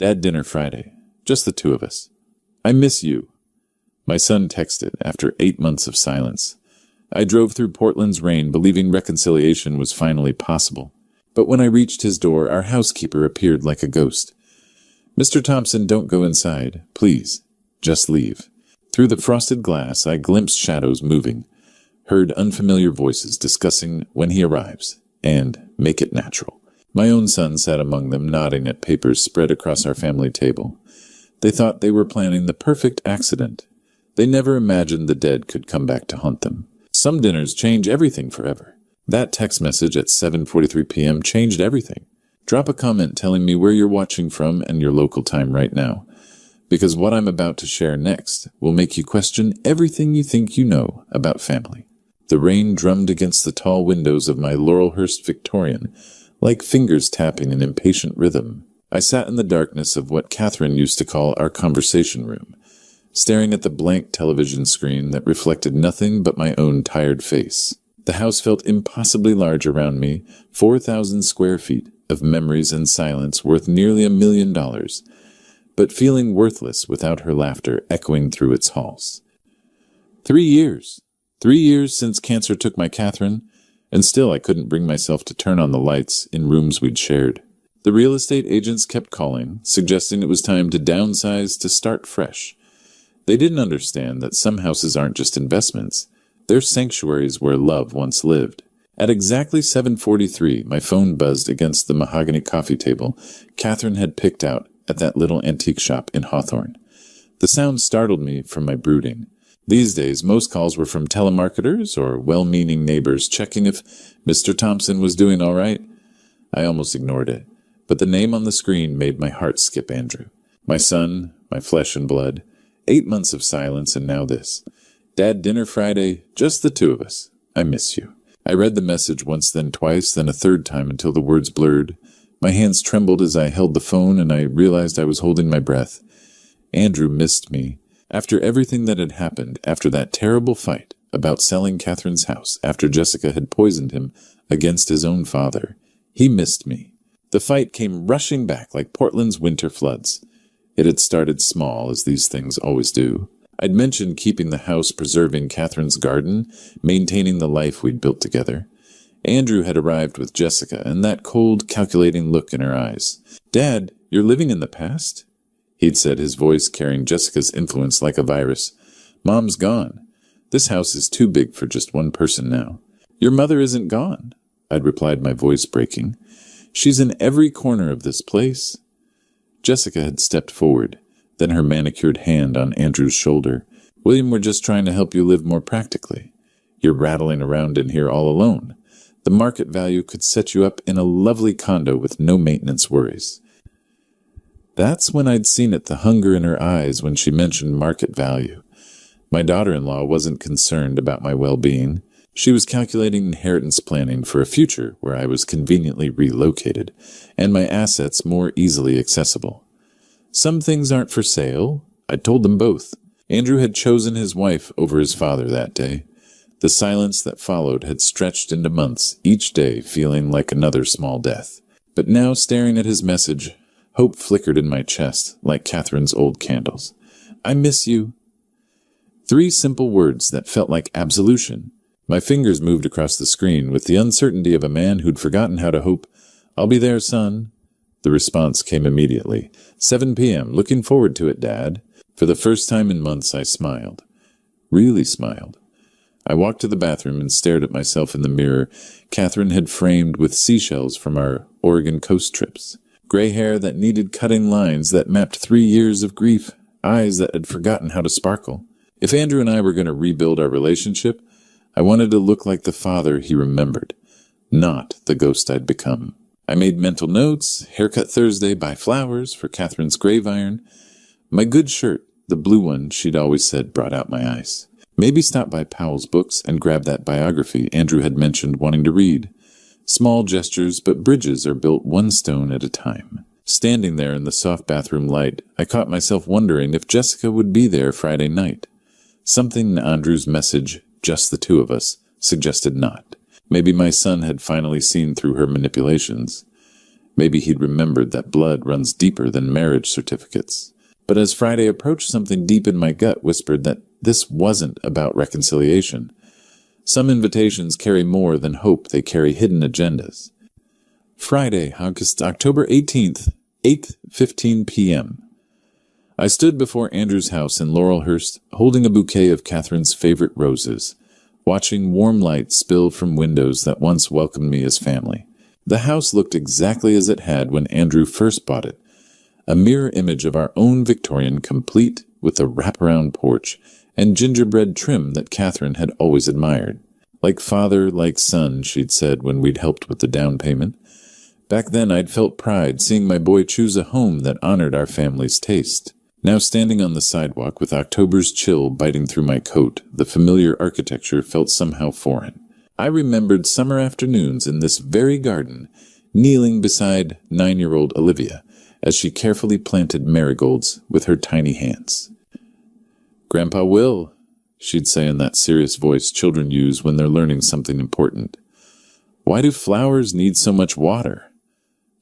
Dad, dinner Friday. Just the two of us. I miss you. My son texted after 8 months of silence. I drove through Portland's rain, believing reconciliation was finally possible. But when I reached his door, our housekeeper appeared like a ghost. Mr. Thompson, don't go inside. Please, just leave. Through the frosted glass, I glimpsed shadows moving, heard unfamiliar voices discussing when he arrives, and make it natural. My own son sat among them, nodding at papers spread across our family table. They thought they were planning the perfect accident. They never imagined the dead could come back to haunt them. Some dinners change everything forever. That text message at 7:43 p.m. changed everything. Drop a comment telling me where you're watching from and your local time right now, because what I'm about to share next will make you question everything you think you know about family. The rain drummed against the tall windows of my Laurelhurst Victorian, like fingers tapping an impatient rhythm. I sat in the darkness of what Catherine used to call our conversation room, staring at the blank television screen that reflected nothing but my own tired face. The house felt impossibly large around me, 4,000 square feet of memories and silence worth nearly $1 million, but feeling worthless without her laughter echoing through its halls. 3 years. 3 years since cancer took my Catherine, and still I couldn't bring myself to turn on the lights in rooms we'd shared. The real estate agents kept calling, suggesting it was time to downsize to start fresh. They didn't understand that some houses aren't just investments. They're sanctuaries where love once lived. At exactly 7:43, my phone buzzed against the mahogany coffee table Catherine had picked out at that little antique shop in Hawthorne. The sound startled me from my brooding. These days, most calls were from telemarketers or well-meaning neighbors checking if Mr. Thompson was doing all right. I almost ignored it, but the name on the screen made my heart skip Andrew. My son, my flesh and blood. 8 months of silence, and now this. Dad, dinner Friday, just the two of us. I miss you. I read the message once, then twice, then a third time until the words blurred. My hands trembled as I held the phone, and I realized I was holding my breath. Andrew missed me. After everything that had happened, after that terrible fight about selling Catherine's house, after Jessica had poisoned him against his own father, he missed me. The fight came rushing back like Portland's winter floods. It had started small, as these things always do. I'd mentioned keeping the house, preserving Catherine's garden, maintaining the life we'd built together. Andrew had arrived with Jessica, and that cold, calculating look in her eyes. "Dad, you're living in the past?" He'd said, his voice carrying Jessica's influence like a virus. "Mom's gone. This house is too big for just one person now." "Your mother isn't gone," I'd replied, my voice breaking. "She's in every corner of this place." Jessica had stepped forward, then her manicured hand on Andrew's shoulder. "William, we're just trying to help you live more practically. You're rattling around in here all alone. The market value could set you up in a lovely condo with no maintenance worries." That's when I'd seen it, the hunger in her eyes when she mentioned market value. My daughter-in-law wasn't concerned about my well-being. She was calculating inheritance planning for a future where I was conveniently relocated, and my assets more easily accessible. Some things aren't for sale. I told them both. Andrew had chosen his wife over his father that day. The silence that followed had stretched into months, each day feeling like another small death. But now, staring at his message, hope flickered in my chest like Catherine's old candles. "I miss you." 3 simple words that felt like absolution. My fingers moved across the screen with the uncertainty of a man who'd forgotten how to hope. "I'll be there, son." The response came immediately. 7 p.m. Looking forward to it, Dad. For the first time in months, I smiled. Really smiled. I walked to the bathroom and stared at myself in the mirror Catherine had framed with seashells from our Oregon coast trips. Gray hair that needed cutting lines that mapped 3 years of grief. Eyes that had forgotten how to sparkle. If Andrew and I were going to rebuild our relationship, I wanted to look like the father he remembered, not the ghost I'd become. I made mental notes. Haircut Thursday, buy flowers for Catherine's grave iron. My good shirt, the blue one she'd always said, brought out my eyes. Maybe stop by Powell's Books and grab that biography Andrew had mentioned wanting to read. Small gestures, but bridges are built one stone at a time. Standing there in the soft bathroom light, I caught myself wondering if Jessica would be there Friday night. Something in Andrew's message, just the two of us, suggested not. Maybe my son had finally seen through her manipulations. Maybe he'd remembered that blood runs deeper than marriage certificates. But as Friday approached, something deep in my gut whispered that this wasn't about reconciliation. Some invitations carry more than hope, they carry hidden agendas. Friday, October 18th, 8:15 p.m. I stood before Andrew's house in Laurelhurst, holding a bouquet of Catherine's favorite roses, watching warm light spill from windows that once welcomed me as family. The house looked exactly as it had when Andrew first bought it, a mirror image of our own Victorian, complete with a wraparound porch and gingerbread trim that Catherine had always admired. Like father, like son, she'd said when we'd helped with the down payment. Back then I'd felt pride seeing my boy choose a home that honored our family's taste. Now standing on the sidewalk with October's chill biting through my coat, the familiar architecture felt somehow foreign. I remembered summer afternoons in this very garden, kneeling beside 9-year-old Olivia as she carefully planted marigolds with her tiny hands. "Grandpa Will," she'd say in that serious voice children use when they're learning something important. "Why do flowers need so much water?"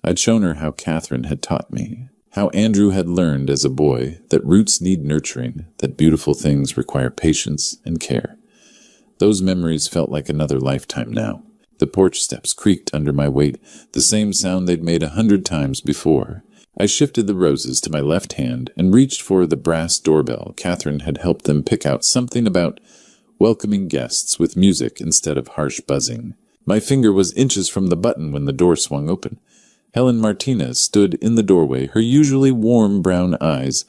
I'd shown her how Catherine had taught me, how Andrew had learned as a boy that roots need nurturing, that beautiful things require patience and care. Those memories felt like another lifetime now. The porch steps creaked under my weight, the same sound they'd made 100 times before. I shifted the roses to my left hand and reached for the brass doorbell. Catherine had helped them pick out something about welcoming guests with music instead of harsh buzzing. My finger was inches from the button when the door swung open. Helen Martinez stood in the doorway, her usually warm brown eyes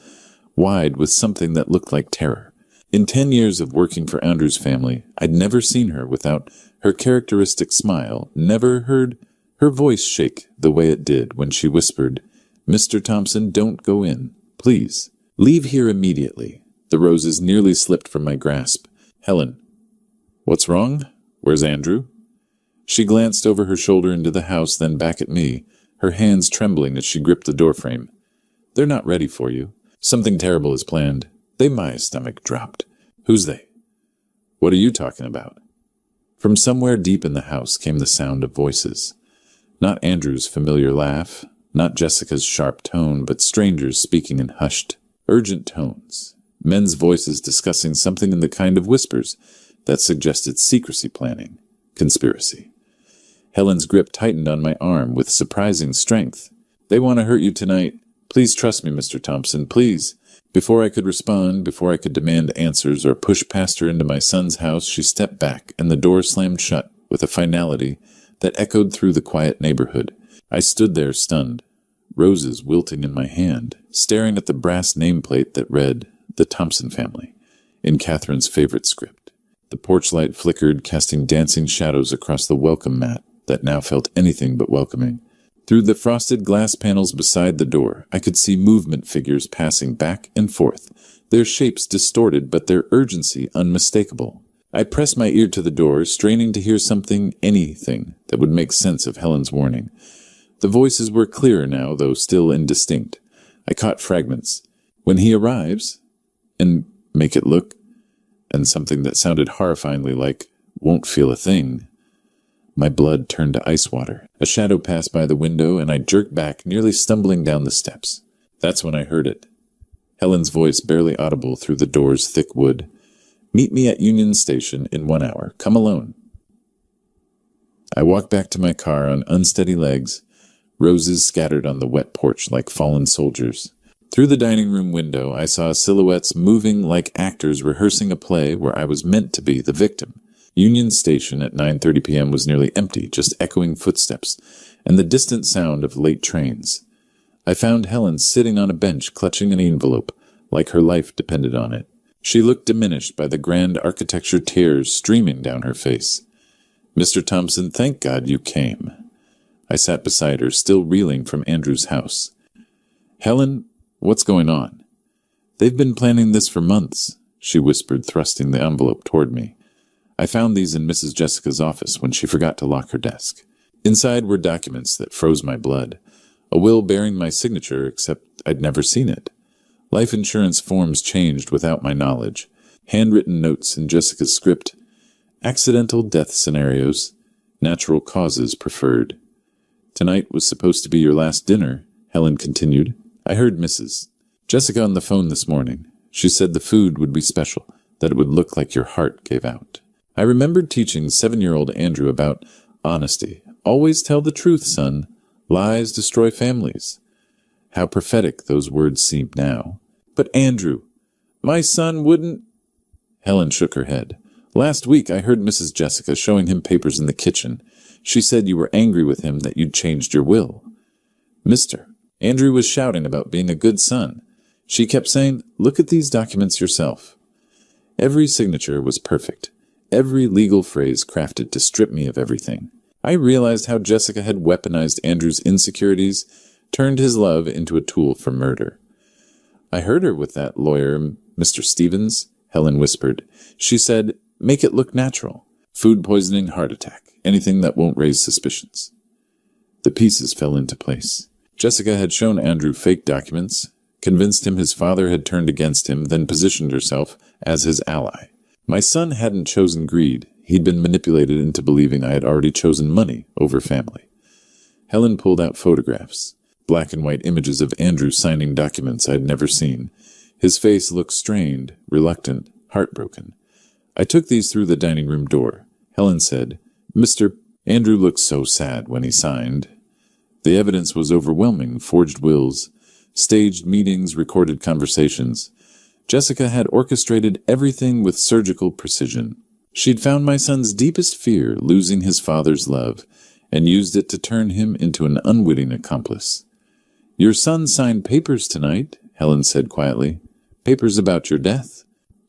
wide with something that looked like terror. In 10 years of working for Andrew's family, I'd never seen her without her characteristic smile, never heard her voice shake the way it did when she whispered, "Mr. Thompson, don't go in. Please, leave here immediately." The roses nearly slipped from my grasp. "Helen, what's wrong? Where's Andrew?" She glanced over her shoulder into the house, then back at me, her hands trembling as she gripped the doorframe. "They're not ready for you. Something terrible is planned." My stomach dropped. "Who's they? What are you talking about?" From somewhere deep in the house came the sound of voices. Not Andrew's familiar laugh, not Jessica's sharp tone, but strangers speaking in hushed, urgent tones. Men's voices discussing something in the kind of whispers that suggested secrecy planning, conspiracy. Helen's grip tightened on my arm with surprising strength. "They want to hurt you tonight. Please trust me, Mr. Thompson, please." Before I could respond, before I could demand answers or push past her into my son's house, she stepped back and the door slammed shut with a finality that echoed through the quiet neighborhood. I stood there stunned, roses wilting in my hand, staring at the brass nameplate that read, "The Thompson Family," in Catherine's favorite script. The porch light flickered, casting dancing shadows across the welcome mat that now felt anything but welcoming. Through the frosted glass panels beside the door, I could see movement figures passing back and forth, their shapes distorted but their urgency unmistakable. I pressed my ear to the door, straining to hear something, anything, that would make sense of Helen's warning. The voices were clearer now, though still indistinct. I caught fragments. "When he arrives," and "make it look," and something that sounded horrifyingly like, "won't feel a thing." My blood turned to ice water. A shadow passed by the window, and I jerked back, nearly stumbling down the steps. That's when I heard it. Helen's voice barely audible through the door's thick wood. "Meet me at Union Station in 1 hour. Come alone." I walked back to my car on unsteady legs, roses scattered on the wet porch like fallen soldiers. Through the dining room window, I saw silhouettes moving like actors rehearsing a play where I was meant to be the victim. Union Station at 9:30 p.m. was nearly empty, just echoing footsteps and the distant sound of late trains. I found Helen sitting on a bench clutching an envelope, like her life depended on it. She looked diminished by the grand architecture tears streaming down her face. "Mr. Thompson, thank God you came." I sat beside her, still reeling from Andrew's house. "Helen, what's going on?" "They've been planning this for months," she whispered, thrusting the envelope toward me. "I found these in Mrs. Jessica's office when she forgot to lock her desk." Inside were documents that froze my blood. A will bearing my signature, except I'd never seen it. Life insurance forms changed without my knowledge. Handwritten notes in Jessica's script. Accidental death scenarios. Natural causes preferred. Tonight was supposed to be your last dinner, Helen continued. I heard Mrs. Jessica on the phone this morning. She said the food would be special, that it would look like your heart gave out. I remembered teaching 7-year-old Andrew about honesty. Always tell the truth, son. Lies destroy families. How prophetic those words seem now. But Andrew, my son wouldn't... Helen shook her head. Last week I heard Mrs. Jessica showing him papers in the kitchen. She said you were angry with him that you'd changed your will. Mister, Andrew was shouting about being a good son. She kept saying, look at these documents yourself. Every signature was perfect. Every legal phrase crafted to strip me of everything. I realized how Jessica had weaponized Andrew's insecurities, turned his love into a tool for murder. I heard her with that lawyer, Mr. Stevens, Helen whispered. She said, make it look natural. Food poisoning, heart attack, anything that won't raise suspicions. The pieces fell into place. Jessica had shown Andrew fake documents, convinced him his father had turned against him, then positioned herself as his ally. My son hadn't chosen greed. He'd been manipulated into believing I had already chosen money over family. Helen pulled out photographs, black and white images of Andrew signing documents I had never seen. His face looked strained, reluctant, heartbroken. I took these through the dining room door. Helen said, Mr. Andrew looked so sad when he signed. The evidence was overwhelming, forged wills, staged meetings, recorded conversations. Jessica had orchestrated everything with surgical precision. She'd found my son's deepest fear, losing his father's love, and used it to turn him into an unwitting accomplice. Your son signed papers tonight, Helen said quietly. Papers about your death.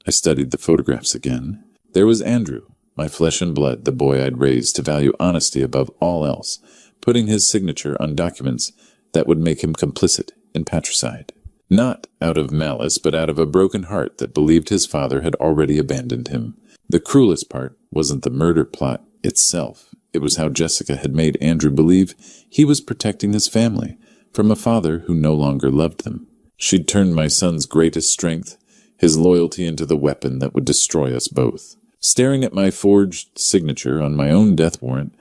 I studied the photographs again. There was Andrew, my flesh and blood, the boy I'd raised to value honesty above all else, putting his signature on documents that would make him complicit in patricide. Not out of malice, but out of a broken heart that believed his father had already abandoned him. The cruelest part wasn't the murder plot itself. It was how Jessica had made Andrew believe he was protecting his family from a father who no longer loved them. She'd turned my son's greatest strength, his loyalty, into the weapon that would destroy us both. Staring at my forged signature on my own death warrant,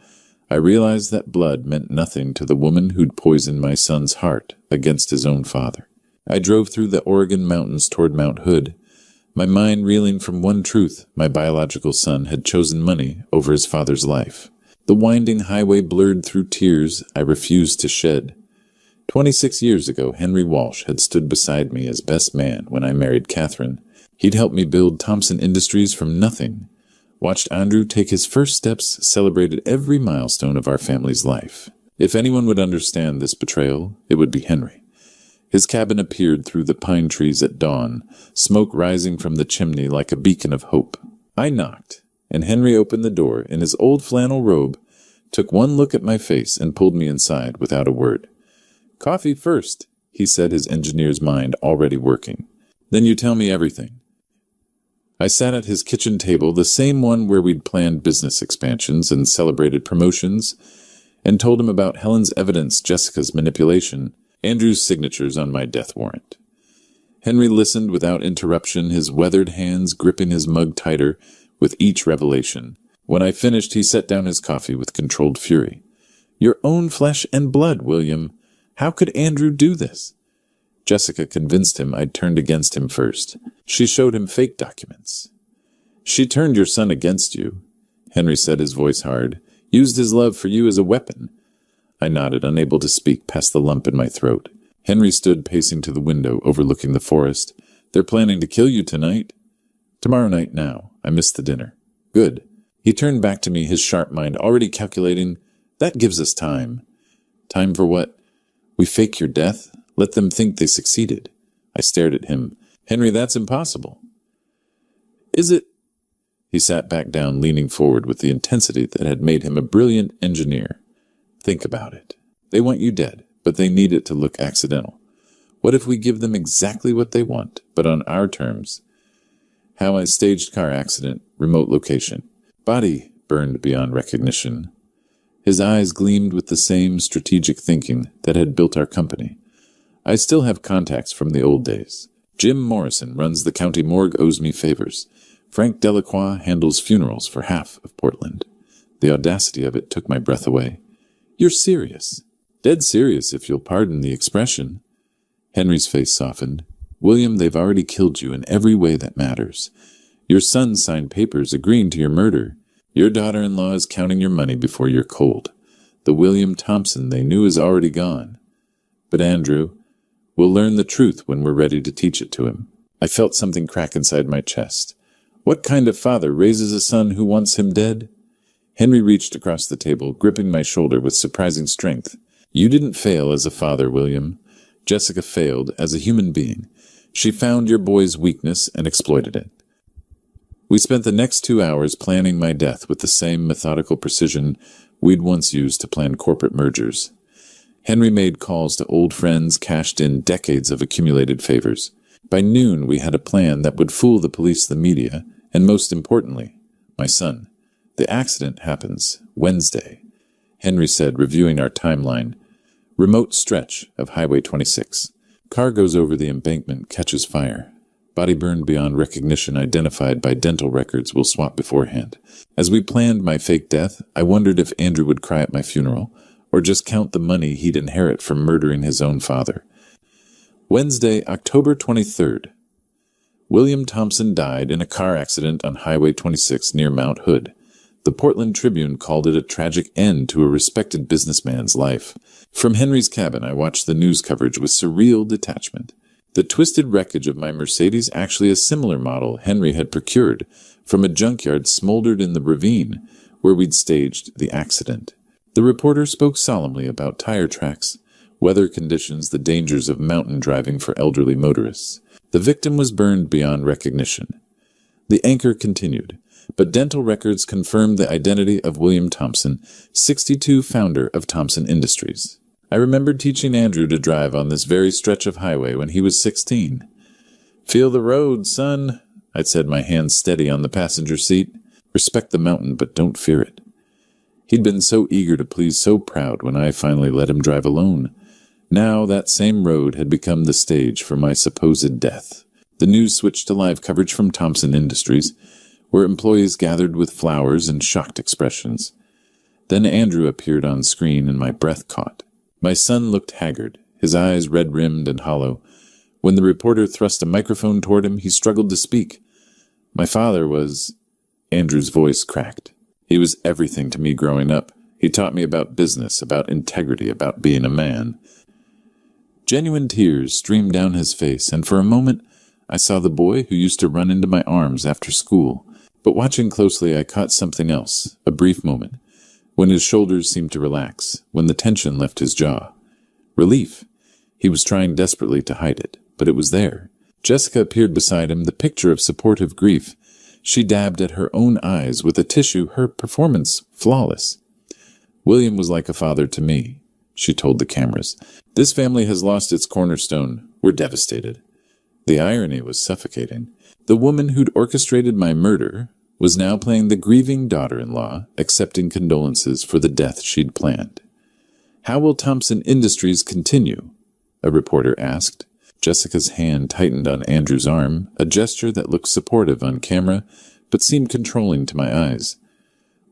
I realized that blood meant nothing to the woman who'd poisoned my son's heart against his own father. I drove through the Oregon mountains toward Mount Hood, my mind reeling from one truth: my biological son had chosen money over his father's life. The winding highway blurred through tears I refused to shed. 26 years ago, Henry Walsh had stood beside me as best man when I married Catherine. He'd helped me build Thompson Industries from nothing, watched Andrew take his first steps, celebrated every milestone of our family's life. If anyone would understand this betrayal, it would be Henry. His cabin appeared through the pine trees at dawn, smoke rising from the chimney like a beacon of hope. I knocked, and Henry opened the door in his old flannel robe, took one look at my face, and pulled me inside without a word. Coffee first, he said, his engineer's mind already working. Then you tell me everything. I sat at his kitchen table, the same one where we'd planned business expansions and celebrated promotions, and told him about Helen's evidence, Jessica's manipulation, Andrew's signatures on my death warrant. Henry listened without interruption, his weathered hands gripping his mug tighter with each revelation. When I finished, he set down his coffee with controlled fury. Your own flesh and blood, William. How could Andrew do this? Jessica convinced him I'd turned against him first. She showed him fake documents. She turned your son against you, Henry said, his voice hard. Used his love for you as a weapon. I nodded, unable to speak past the lump in my throat. Henry stood pacing to the window, overlooking the forest. They're planning to kill you tonight. Tomorrow night now. I missed the dinner. Good. He turned back to me, his sharp mind already calculating. That gives us time. Time for what? We fake your death? Let them think they succeeded. I stared at him. Henry, that's impossible. Is it? He sat back down, leaning forward with the intensity that had made him a brilliant engineer. Think about it. They want you dead, but they need it to look accidental. What if we give them exactly what they want, but on our terms? How a staged car accident, remote location. Body burned beyond recognition. His eyes gleamed with the same strategic thinking that had built our company. I still have contacts from the old days. Jim Morrison runs the county morgue, owes me favors. Frank Delacroix handles funerals for half of Portland. The audacity of it took my breath away. You're serious? Dead serious, if you'll pardon the expression. Henry's face softened. William, they've already killed you in every way that matters. Your son signed papers agreeing to your murder. Your daughter-in-law is counting your money before you're cold. The William Thompson they knew is already gone. But Andrew, we'll learn the truth when we're ready to teach it to him. I felt something crack inside my chest. What kind of father raises a son who wants him dead? Henry reached across the table, gripping my shoulder with surprising strength. You didn't fail as a father, William. Jessica failed as a human being. She found your boy's weakness and exploited it. We spent the next 2 hours planning my death with the same methodical precision we'd once used to plan corporate mergers. Henry made calls to old friends, cashed in decades of accumulated favors. By noon, we had a plan that would fool the police, the media, and most importantly, my son. The accident happens Wednesday, Henry said, reviewing our timeline. Remote stretch of Highway 26. Car goes over the embankment, catches fire. Body burned beyond recognition, identified by dental records we'll swap beforehand. As we planned my fake death, I wondered if Andrew would cry at my funeral, or just count the money he'd inherit from murdering his own father. Wednesday, October 23rd. William Thompson died in a car accident on Highway 26 near Mount Hood. The Portland Tribune called it a tragic end to a respected businessman's life. From Henry's cabin, I watched the news coverage with surreal detachment. The twisted wreckage of my Mercedes, actually a similar model Henry had procured from a junkyard, smoldered in the ravine where we'd staged the accident. The reporter spoke solemnly about tire tracks, weather conditions, the dangers of mountain driving for elderly motorists. The victim was burned beyond recognition. The anchor continued, but dental records confirmed the identity of William Thompson, 62, founder of Thompson Industries. I remembered teaching Andrew to drive on this very stretch of highway when he was 16. Feel the road, son, I'd said, my hands steady on the passenger seat. Respect the mountain, but don't fear it. He'd been so eager to please, so proud when I finally let him drive alone. Now that same road had become the stage for my supposed death. The news switched to live coverage from Thompson Industries, where employees gathered with flowers and shocked expressions. Then Andrew appeared on screen and my breath caught. My son looked haggard, his eyes red-rimmed and hollow. When the reporter thrust a microphone toward him, he struggled to speak. My father was... Andrew's voice cracked. He was everything to me growing up. He taught me about business, about integrity, about being a man. Genuine tears streamed down his face, and for a moment I saw the boy who used to run into my arms after school. But watching closely, I caught something else, a brief moment, when his shoulders seemed to relax, when the tension left his jaw. Relief. He was trying desperately to hide it, but it was there. Jessica appeared beside him, the picture of supportive grief. She dabbed at her own eyes with a tissue, her performance flawless. William was like a father to me, she told the cameras. This family has lost its cornerstone. We're devastated. The irony was suffocating. The woman who'd orchestrated my murder was now playing the grieving daughter-in-law, accepting condolences for the death she'd planned. How will Thompson Industries continue? A reporter asked. Jessica's hand tightened on Andrew's arm, a gesture that looked supportive on camera, but seemed controlling to my eyes.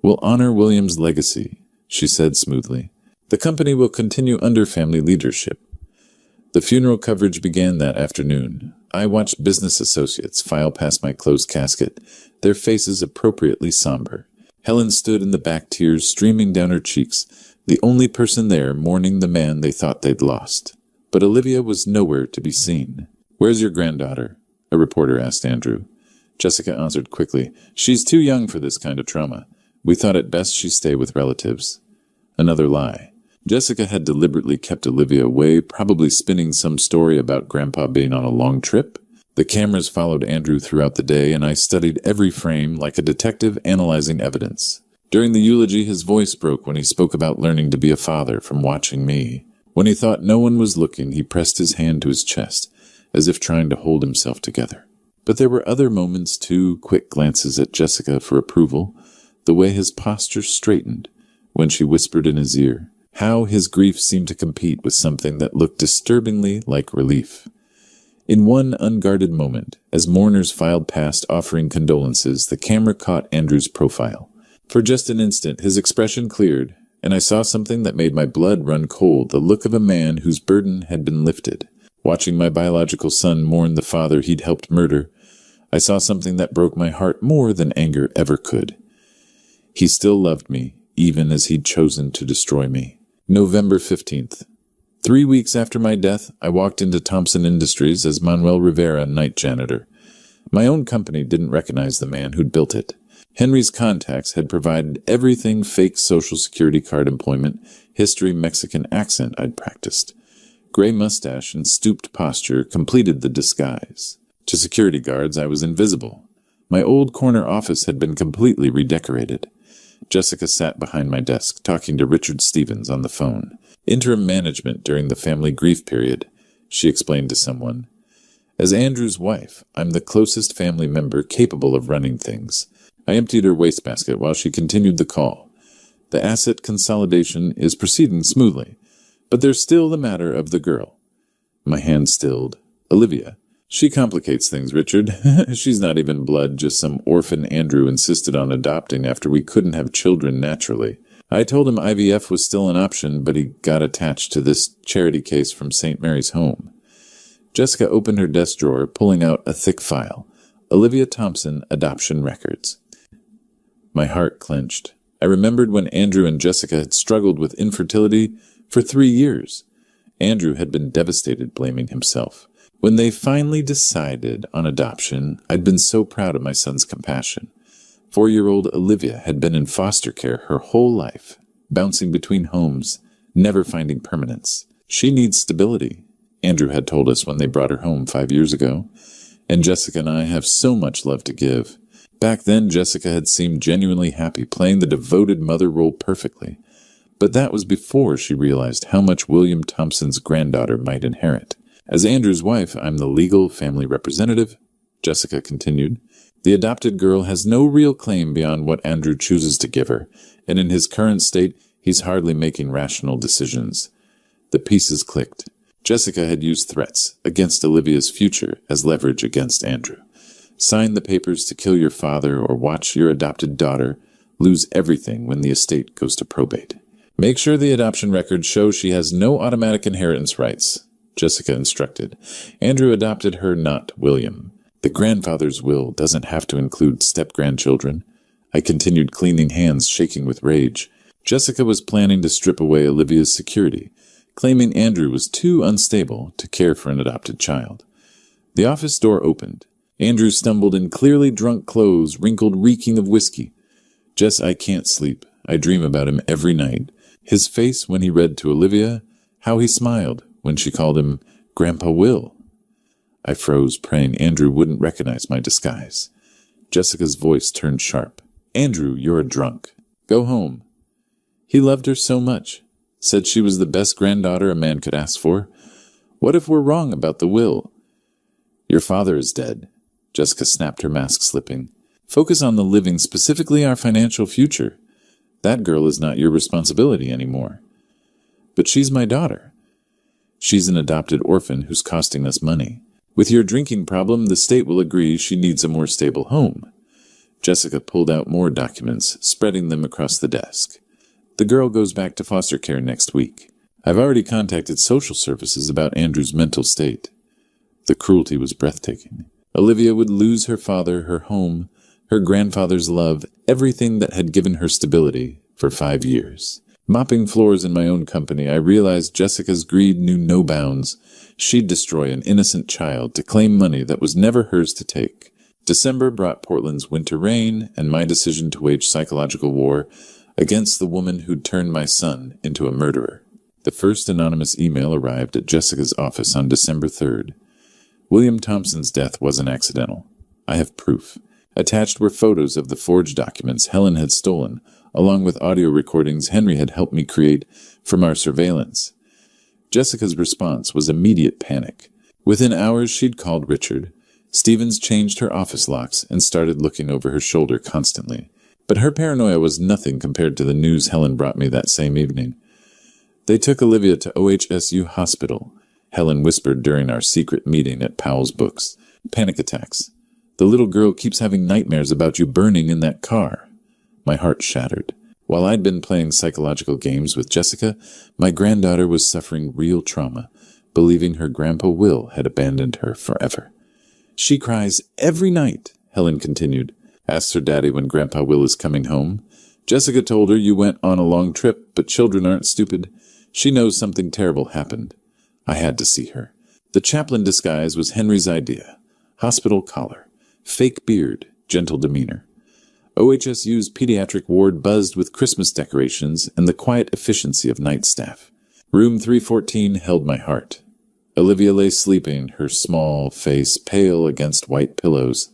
We'll honor William's legacy, she said smoothly. The company will continue under family leadership. The funeral coverage began that afternoon. I watched business associates file past my closed casket, their faces appropriately somber. Helen stood in the back, tears streaming down her cheeks, the only person there mourning the man they thought they'd lost. But Olivia was nowhere to be seen. Where's your granddaughter? A reporter asked Andrew. Jessica answered quickly. She's too young for this kind of trauma. We thought it best she stay with relatives. Another lie. Jessica had deliberately kept Olivia away, probably spinning some story about Grandpa being on a long trip. The cameras followed Andrew throughout the day, and I studied every frame like a detective analyzing evidence. During the eulogy, his voice broke when he spoke about learning to be a father from watching me. When he thought no one was looking, he pressed his hand to his chest, as if trying to hold himself together. But there were other moments too, quick glances at Jessica for approval, the way his posture straightened when she whispered in his ear, how his grief seemed to compete with something that looked disturbingly like relief. In one unguarded moment, as mourners filed past offering condolences, the camera caught Andrew's profile. For just an instant, his expression cleared, and I saw something that made my blood run cold, the look of a man whose burden had been lifted. Watching my biological son mourn the father he'd helped murder, I saw something that broke my heart more than anger ever could. He still loved me, even as he'd chosen to destroy me. November 15th. 3 weeks after my death, I walked into Thompson Industries as Manuel Rivera, night janitor. My own company didn't recognize the man who'd built it. Henry's contacts had provided everything fake Social Security card employment, history, Mexican accent I'd practiced. Gray mustache and stooped posture completed the disguise. To security guards, I was invisible. My old corner office had been completely redecorated. Jessica sat behind my desk, talking to Richard Stevens on the phone. Interim management during the family grief period, she explained to someone. As Andrew's wife, I'm the closest family member capable of running things. I emptied her wastebasket while she continued the call. The asset consolidation is proceeding smoothly, but there's still the matter of the girl. My hand stilled. Olivia. She complicates things, Richard. She's not even blood, just some orphan Andrew insisted on adopting after we couldn't have children naturally. I told him IVF was still an option, but he got attached to this charity case from St. Mary's Home. Jessica opened her desk drawer, pulling out a thick file. Olivia Thompson, Adoption Records. My heart clenched. I remembered when Andrew and Jessica had struggled with infertility for 3 years. Andrew had been devastated, blaming himself. When they finally decided on adoption, I'd been so proud of my son's compassion. 4-year-old Olivia had been in foster care her whole life, bouncing between homes, never finding permanence. She needs stability, Andrew had told us when they brought her home 5 years ago, and Jessica and I have so much love to give. Back then, Jessica had seemed genuinely happy, playing the devoted mother role perfectly. But that was before she realized how much William Thompson's granddaughter might inherit. As Andrew's wife, I'm the legal family representative, Jessica continued. The adopted girl has no real claim beyond what Andrew chooses to give her, and in his current state, he's hardly making rational decisions. The pieces clicked. Jessica had used threats against Olivia's future as leverage against Andrew. Sign the papers to kill your father or watch your adopted daughter lose everything when the estate goes to probate. Make sure the adoption records show she has no automatic inheritance rights, Jessica instructed. Andrew adopted her, not William. The grandfather's will doesn't have to include step-grandchildren. I continued, cleaning hands, shaking with rage. Jessica was planning to strip away Olivia's security, claiming Andrew was too unstable to care for an adopted child. The office door opened. Andrew stumbled in clearly drunk clothes, wrinkled, reeking of whiskey. Jess, I can't sleep. I dream about him every night. His face when he read to Olivia, how he smiled when she called him Grandpa Will. I froze, praying Andrew wouldn't recognize my disguise. Jessica's voice turned sharp. Andrew, you're a drunk. Go home. He loved her so much. Said she was the best granddaughter a man could ask for. What if we're wrong about the will? Your father is dead. Jessica snapped, her mask slipping. Focus on the living, specifically our financial future. That girl is not your responsibility anymore. But she's my daughter. She's an adopted orphan who's costing us money. With your drinking problem, the state will agree she needs a more stable home. Jessica pulled out more documents, spreading them across the desk. The girl goes back to foster care next week. I've already contacted social services about Andrew's mental state. The cruelty was breathtaking. Olivia would lose her father, her home, her grandfather's love, everything that had given her stability for 5 years. Mopping floors in my own company, I realized Jessica's greed knew no bounds. She'd destroy an innocent child to claim money that was never hers to take. December brought Portland's winter rain and my decision to wage psychological war against the woman who'd turned my son into a murderer. The first anonymous email arrived at Jessica's office on December 3rd. William Thompson's death wasn't accidental. I have proof. Attached were photos of the forged documents Helen had stolen, along with audio recordings Henry had helped me create from our surveillance. Jessica's response was immediate panic. Within hours, she'd called Richard. Stevens changed her office locks and started looking over her shoulder constantly. But her paranoia was nothing compared to the news Helen brought me that same evening. They took Olivia to OHSU Hospital, Helen whispered during our secret meeting at Powell's Books. Panic attacks. The little girl keeps having nightmares about you burning in that car. My heart shattered. While I'd been playing psychological games with Jessica, my granddaughter was suffering real trauma, believing her Grandpa Will had abandoned her forever. She cries every night, Helen continued. Asks her daddy when Grandpa Will is coming home. Jessica told her you went on a long trip, but children aren't stupid. She knows something terrible happened. I had to see her. The chaplain disguise was Henry's idea. Hospital collar, fake beard, gentle demeanor. OHSU's pediatric ward buzzed with Christmas decorations and the quiet efficiency of night staff. Room 314 held my heart. Olivia lay sleeping, her small face pale against white pillows.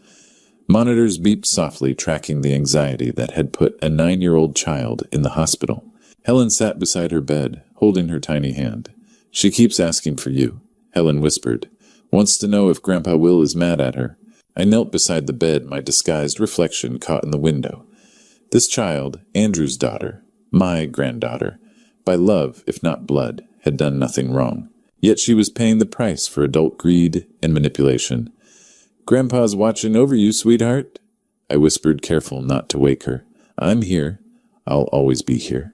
Monitors beeped softly, tracking the anxiety that had put a 9-year-old child in the hospital. Helen sat beside her bed, holding her tiny hand. She keeps asking for you, Helen whispered. Wants to know if Grandpa Will is mad at her. I knelt beside the bed, my disguised reflection caught in the window. This child, Andrew's daughter, my granddaughter, by love, if not blood, had done nothing wrong. Yet she was paying the price for adult greed and manipulation. Grandpa's watching over you, sweetheart, I whispered, careful not to wake her. I'm here. I'll always be here.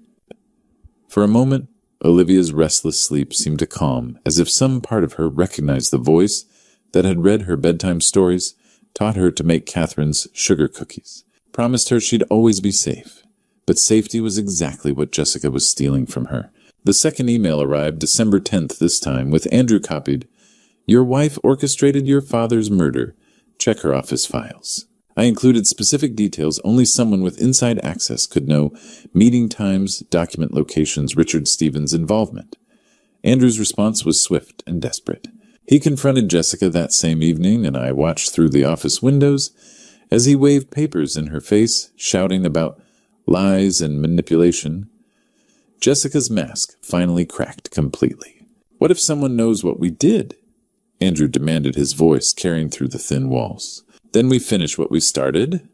For a moment, Olivia's restless sleep seemed to calm, as if some part of her recognized the voice that had read her bedtime stories, taught her to make Catherine's sugar cookies, promised her she'd always be safe. But safety was exactly what Jessica was stealing from her. The second email arrived December 10th this time, with Andrew copied. Your wife orchestrated your father's murder. Check her office files. I included specific details only someone with inside access could know: meeting times, document locations, Richard Stevens' involvement. Andrew's response was swift and desperate. He confronted Jessica that same evening, and I watched through the office windows as he waved papers in her face, shouting about lies and manipulation. Jessica's mask finally cracked completely. What if someone knows what we did? Andrew demanded, his voice carrying through the thin walls. Then we finish what we started?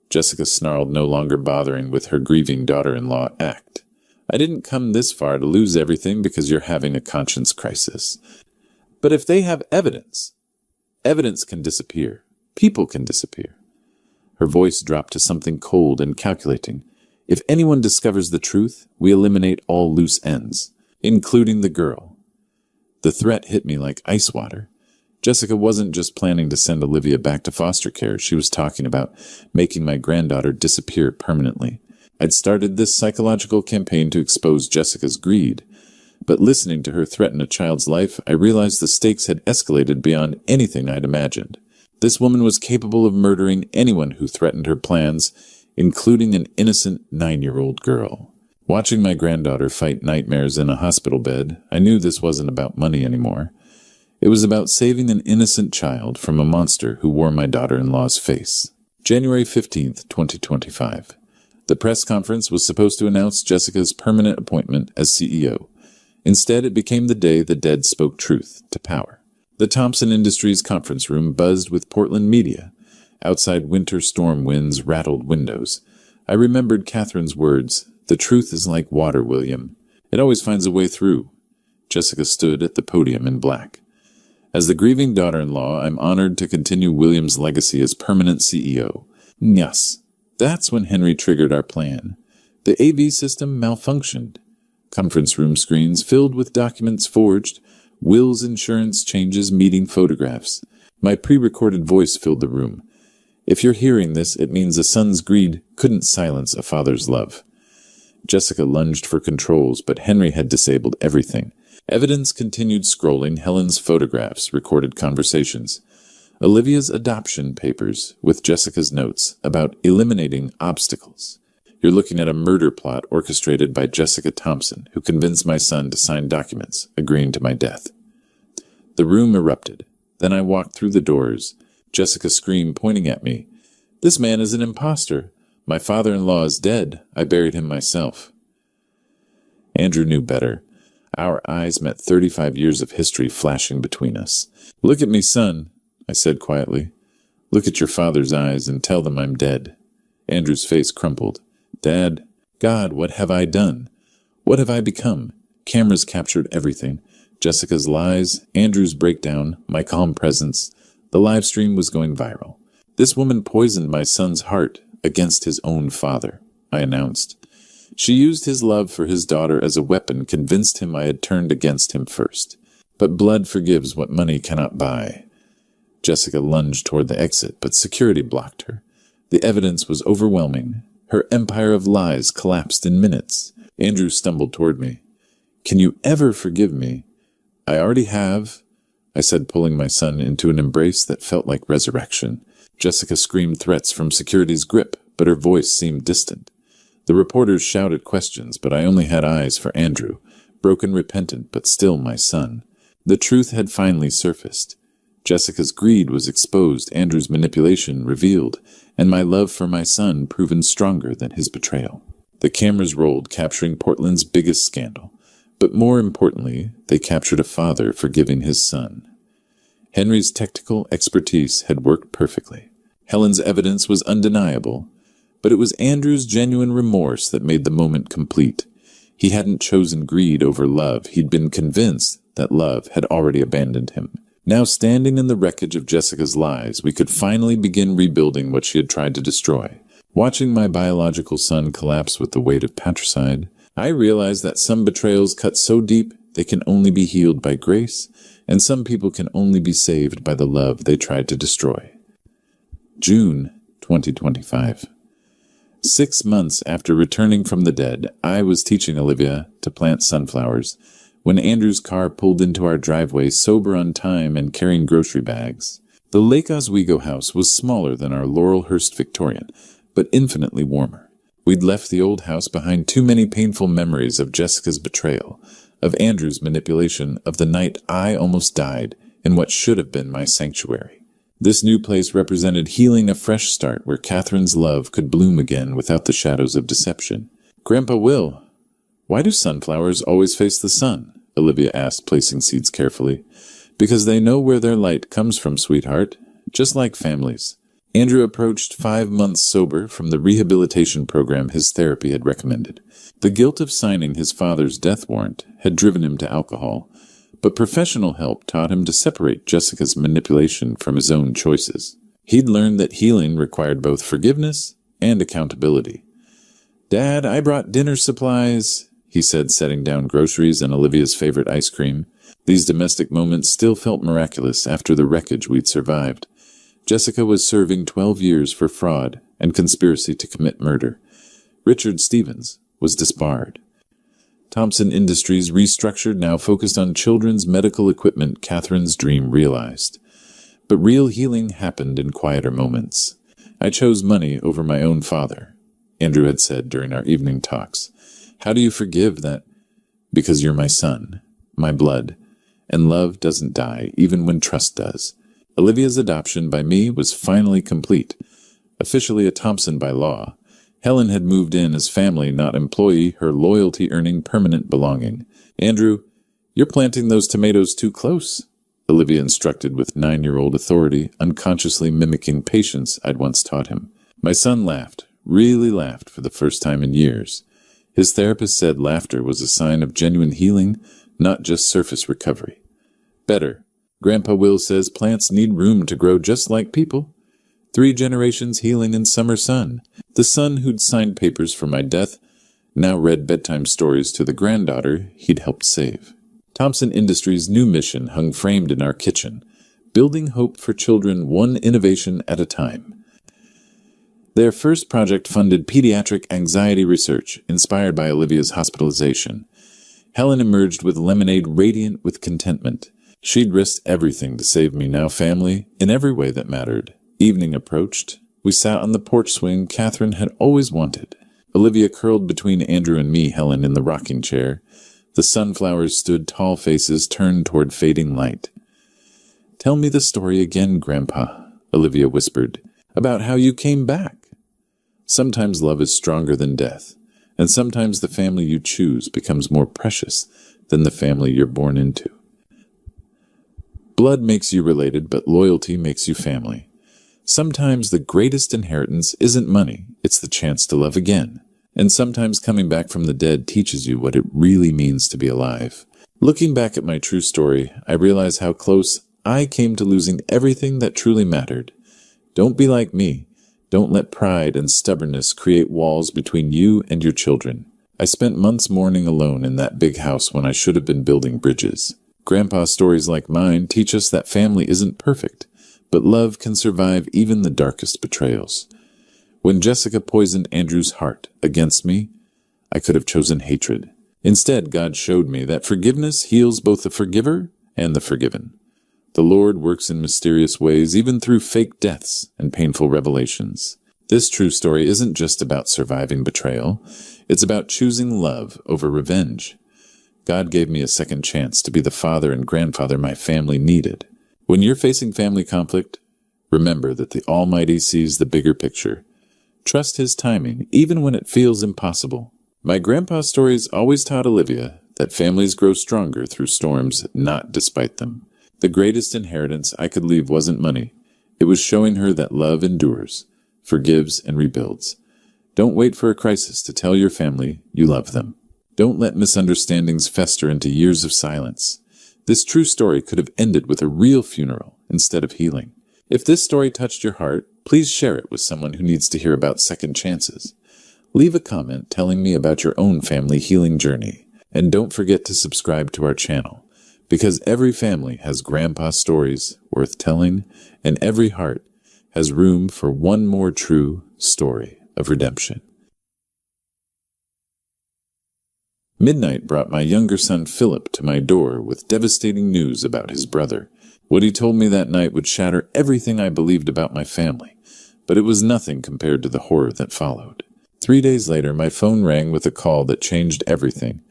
Jessica snarled, no longer bothering with her grieving daughter-in-law act. I didn't come this far to lose everything because you're having a conscience crisis. But if they have evidence, evidence can disappear. People can disappear. Her voice dropped to something cold and calculating. If anyone discovers the truth, we eliminate all loose ends, including the girl. The threat hit me like ice water. Jessica wasn't just planning to send Olivia back to foster care. She was talking about making my granddaughter disappear permanently. I'd started this psychological campaign to expose Jessica's greed. But listening to her threaten a child's life, I realized the stakes had escalated beyond anything I'd imagined. This woman was capable of murdering anyone who threatened her plans, including an innocent 9-year-old girl. Watching my granddaughter fight nightmares in a hospital bed, I knew this wasn't about money anymore. It was about saving an innocent child from a monster who wore my daughter-in-law's face. January 15th, 2025. The press conference was supposed to announce Jessica's permanent appointment as CEO. Instead, it became the day the dead spoke truth to power. The Thompson Industries conference room buzzed with Portland media. Outside, winter storm winds rattled windows. I remembered Catherine's words, "The truth is like water, William. It always finds a way through." Jessica stood at the podium in black. As the grieving daughter-in-law, I'm honored to continue William's legacy as permanent CEO. Yes, that's when Henry triggered our plan. The AV system malfunctioned. Conference room screens filled with documents forged, wills, insurance changes, meeting photographs. My pre-recorded voice filled the room. If you're hearing this, it means a son's greed couldn't silence a father's love. Jessica lunged for controls, but Henry had disabled everything. Evidence continued scrolling, Helen's photographs, recorded conversations. Olivia's adoption papers, with Jessica's notes about eliminating obstacles. You're looking at a murder plot orchestrated by Jessica Thompson, who convinced my son to sign documents agreeing to my death. The room erupted. Then I walked through the doors. Jessica screamed, pointing at me. This man is an imposter. My father-in-law is dead. I buried him myself. Andrew knew better. Our eyes met, 35 years of history flashing between us. Look at me, son, I said quietly. Look at your father's eyes and tell them I'm dead. Andrew's face crumpled. Dad, God, what have I done? What have I become? Cameras captured everything. Jessica's lies, Andrew's breakdown, my calm presence. The live stream was going viral. This woman poisoned my son's heart against his own father, I announced. She used his love for his daughter as a weapon, convinced him I had turned against him first. But blood forgives what money cannot buy. Jessica lunged toward the exit, but security blocked her. The evidence was overwhelming. Her empire of lies collapsed in minutes. Andrew stumbled toward me. "Can you ever forgive me?" "I already have," I said, pulling my son into an embrace that felt like resurrection. Jessica screamed threats from security's grip, but her voice seemed distant. The reporters shouted questions, but I only had eyes for Andrew, broken, repentant, but still my son. The truth had finally surfaced. Jessica's greed was exposed, Andrew's manipulation revealed, and my love for my son proven stronger than his betrayal. The cameras rolled, capturing Portland's biggest scandal. But more importantly, they captured a father forgiving his son. Henry's technical expertise had worked perfectly. Helen's evidence was undeniable, but it was Andrew's genuine remorse that made the moment complete. He hadn't chosen greed over love. He'd been convinced that love had already abandoned him. Now, standing in the wreckage of Jessica's lies, we could finally begin rebuilding what she had tried to destroy. Watching my biological son collapse with the weight of patricide, I realized that some betrayals cut so deep they can only be healed by grace, and some people can only be saved by the love they tried to destroy. June 2025. 6 months after returning from the dead, I was teaching Olivia to plant sunflowers when Andrew's car pulled into our driveway, sober on time and carrying grocery bags. The Lake Oswego house was smaller than our Laurelhurst Victorian, but infinitely warmer. We'd left the old house behind too many painful memories of Jessica's betrayal, of Andrew's manipulation, of the night I almost died in what should have been my sanctuary. This new place represented healing, a fresh start where Catherine's love could bloom again without the shadows of deception. "Grandpa Will, why do sunflowers always face the sun?" Olivia asked, placing seeds carefully. "Because they know where their light comes from, sweetheart, just like families." Andrew approached 5 months sober from the rehabilitation program his therapy had recommended. The guilt of signing his father's death warrant had driven him to alcohol, but professional help taught him to separate Jessica's manipulation from his own choices. He'd learned that healing required both forgiveness and accountability. "Dad, I brought dinner supplies," he said, setting down groceries and Olivia's favorite ice cream. These domestic moments still felt miraculous after the wreckage we'd survived. Jessica was serving 12 years for fraud and conspiracy to commit murder. Richard Stevens was disbarred. Thompson Industries restructured, now focused on children's medical equipment. Catherine's dream realized. But real healing happened in quieter moments. "I chose money over my own father," Andrew had said during our evening talks. "How do you forgive that?" "Because you're my son, my blood, and love doesn't die, even when trust does." Olivia's adoption by me was finally complete. Officially a Thompson by law, Helen had moved in as family, not employee, her loyalty earning permanent belonging. "Andrew, you're planting those tomatoes too close," Olivia instructed with 9-year-old authority, unconsciously mimicking patience I'd once taught him. My son laughed, really laughed for the first time in years. His therapist said laughter was a sign of genuine healing, not just surface recovery. "Better. Grandpa Will says plants need room to grow just like people. 3 generations healing in summer sun." The son who'd signed papers for my death now read bedtime stories to the granddaughter he'd helped save. Thompson Industries' new mission hung framed in our kitchen, building hope for children one innovation at a time. Their first project funded pediatric anxiety research, inspired by Olivia's hospitalization. Helen emerged with lemonade radiant with contentment. She'd risked everything to save me now family in every way that mattered. Evening approached. We sat on the porch swing Catherine had always wanted. Olivia curled between Andrew and me, Helen in the rocking chair. The sunflowers stood tall faces turned toward fading light. "Tell me the story again, Grandpa," Olivia whispered, "about how you came back." Sometimes love is stronger than death, and sometimes the family you choose becomes more precious than the family you're born into. Blood makes you related, but loyalty makes you family. Sometimes the greatest inheritance isn't money, it's the chance to love again. And sometimes coming back from the dead teaches you what it really means to be alive. Looking back at my true story, I realize how close I came to losing everything that truly mattered. Don't be like me. Don't let pride and stubbornness create walls between you and your children. I spent months mourning alone in that big house when I should have been building bridges. Grandpa's stories like mine teach us that family isn't perfect, but love can survive even the darkest betrayals. When Jessica poisoned Andrew's heart against me, I could have chosen hatred. Instead, God showed me that forgiveness heals both the forgiver and the forgiven. The Lord works in mysterious ways, even through fake deaths and painful revelations. This true story isn't just about surviving betrayal. It's about choosing love over revenge. God gave me a second chance to be the father and grandfather my family needed. When you're facing family conflict, remember that the Almighty sees the bigger picture. Trust His timing, even when it feels impossible. My grandpa's stories always taught Olivia that families grow stronger through storms, not despite them. The greatest inheritance I could leave wasn't money. It was showing her that love endures, forgives, and rebuilds. Don't wait for a crisis to tell your family you love them. Don't let misunderstandings fester into years of silence. This true story could have ended with a real funeral instead of healing. If this story touched your heart, please share it with someone who needs to hear about second chances. Leave a comment telling me about your own family healing journey. And don't forget to subscribe to our channel, because every family has grandpa stories worth telling, and every heart has room for one more true story of redemption. Midnight brought my younger son Philip to my door with devastating news about his brother. What he told me that night would shatter everything I believed about my family, but it was nothing compared to the horror that followed. 3 days later, my phone rang with a call that changed everything.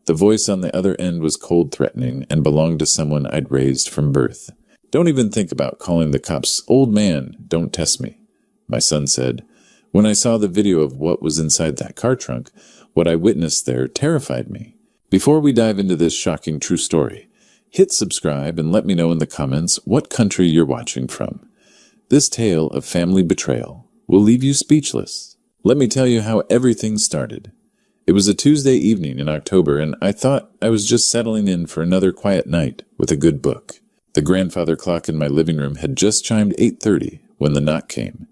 The voice on the other end was cold, threatening, and belonged to someone I'd raised from birth. "Don't even think about calling the cops. Old man, don't test me," my son said. When I saw the video of what was inside that car trunk, what I witnessed there terrified me. Before we dive into this shocking true story, hit subscribe and let me know in the comments what country you're watching from. This tale of family betrayal will leave you speechless. Let me tell you how everything started. It was a Tuesday evening in October, and I thought I was just settling in for another quiet night with a good book. The grandfather clock in my living room had just chimed 8:30 when the knock came.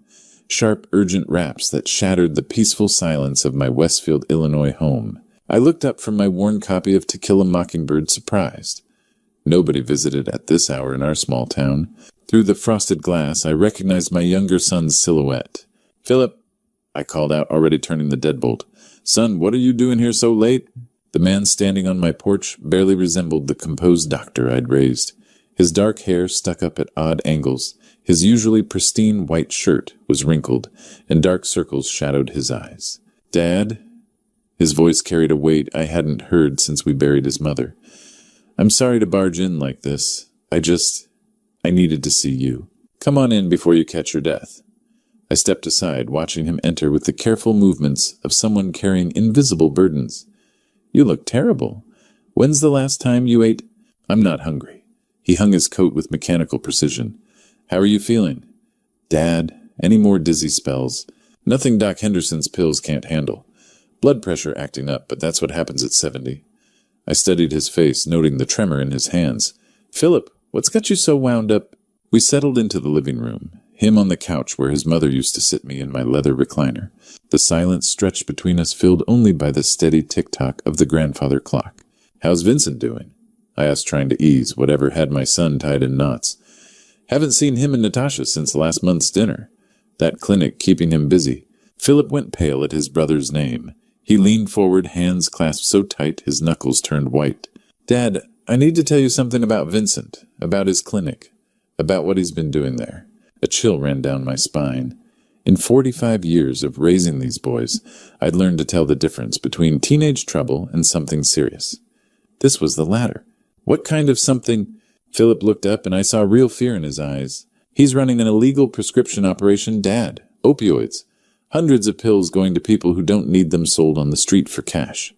Sharp, urgent raps that shattered the peaceful silence of my Westfield, Illinois home. I looked up from my worn copy of To Kill a Mockingbird, surprised. Nobody visited at this hour in our small town. Through the frosted glass, I recognized my younger son's silhouette. "Philip," I called out, already turning the deadbolt. "Son, what are you doing here so late?" The man standing on my porch barely resembled the composed doctor I'd raised. His dark hair stuck up at odd angles. His usually pristine white shirt was wrinkled, and dark circles shadowed his eyes. "Dad?" His voice carried a weight I hadn't heard since we buried his mother. "I'm sorry to barge in like this. I needed to see you. Come on in before you catch your death." I stepped aside, watching him enter with the careful movements of someone carrying invisible burdens. "You look terrible. When's the last time you ate?" "I'm not hungry." He hung his coat with mechanical precision. "How are you feeling?" "Dad, any more dizzy spells? Nothing Doc Henderson's pills can't handle. Blood pressure acting up, but that's what happens at 70. I studied his face, noting the tremor in his hands. "Philip, what's got you so wound up?" We settled into the living room, him on the couch where his mother used to sit me in my leather recliner. The silence stretched between us, filled only by the steady tick-tock of the grandfather clock. "How's Vincent doing?" I asked, trying to ease whatever had my son tied in knots. "Haven't seen him and Natasha since last month's dinner. That clinic keeping him busy." Philip went pale at his brother's name. He leaned forward, hands clasped so tight his knuckles turned white. "Dad, I need to tell you something about Vincent, about his clinic, about what he's been doing there." A chill ran down my spine. In 45 years of raising these boys, I'd learned to tell the difference between teenage trouble and something serious. This was the latter. "What kind of something?" Philip looked up, and I saw real fear in his eyes. "He's running an illegal prescription operation, Dad. Opioids. Hundreds of pills going to people who don't need them, sold on the street for cash.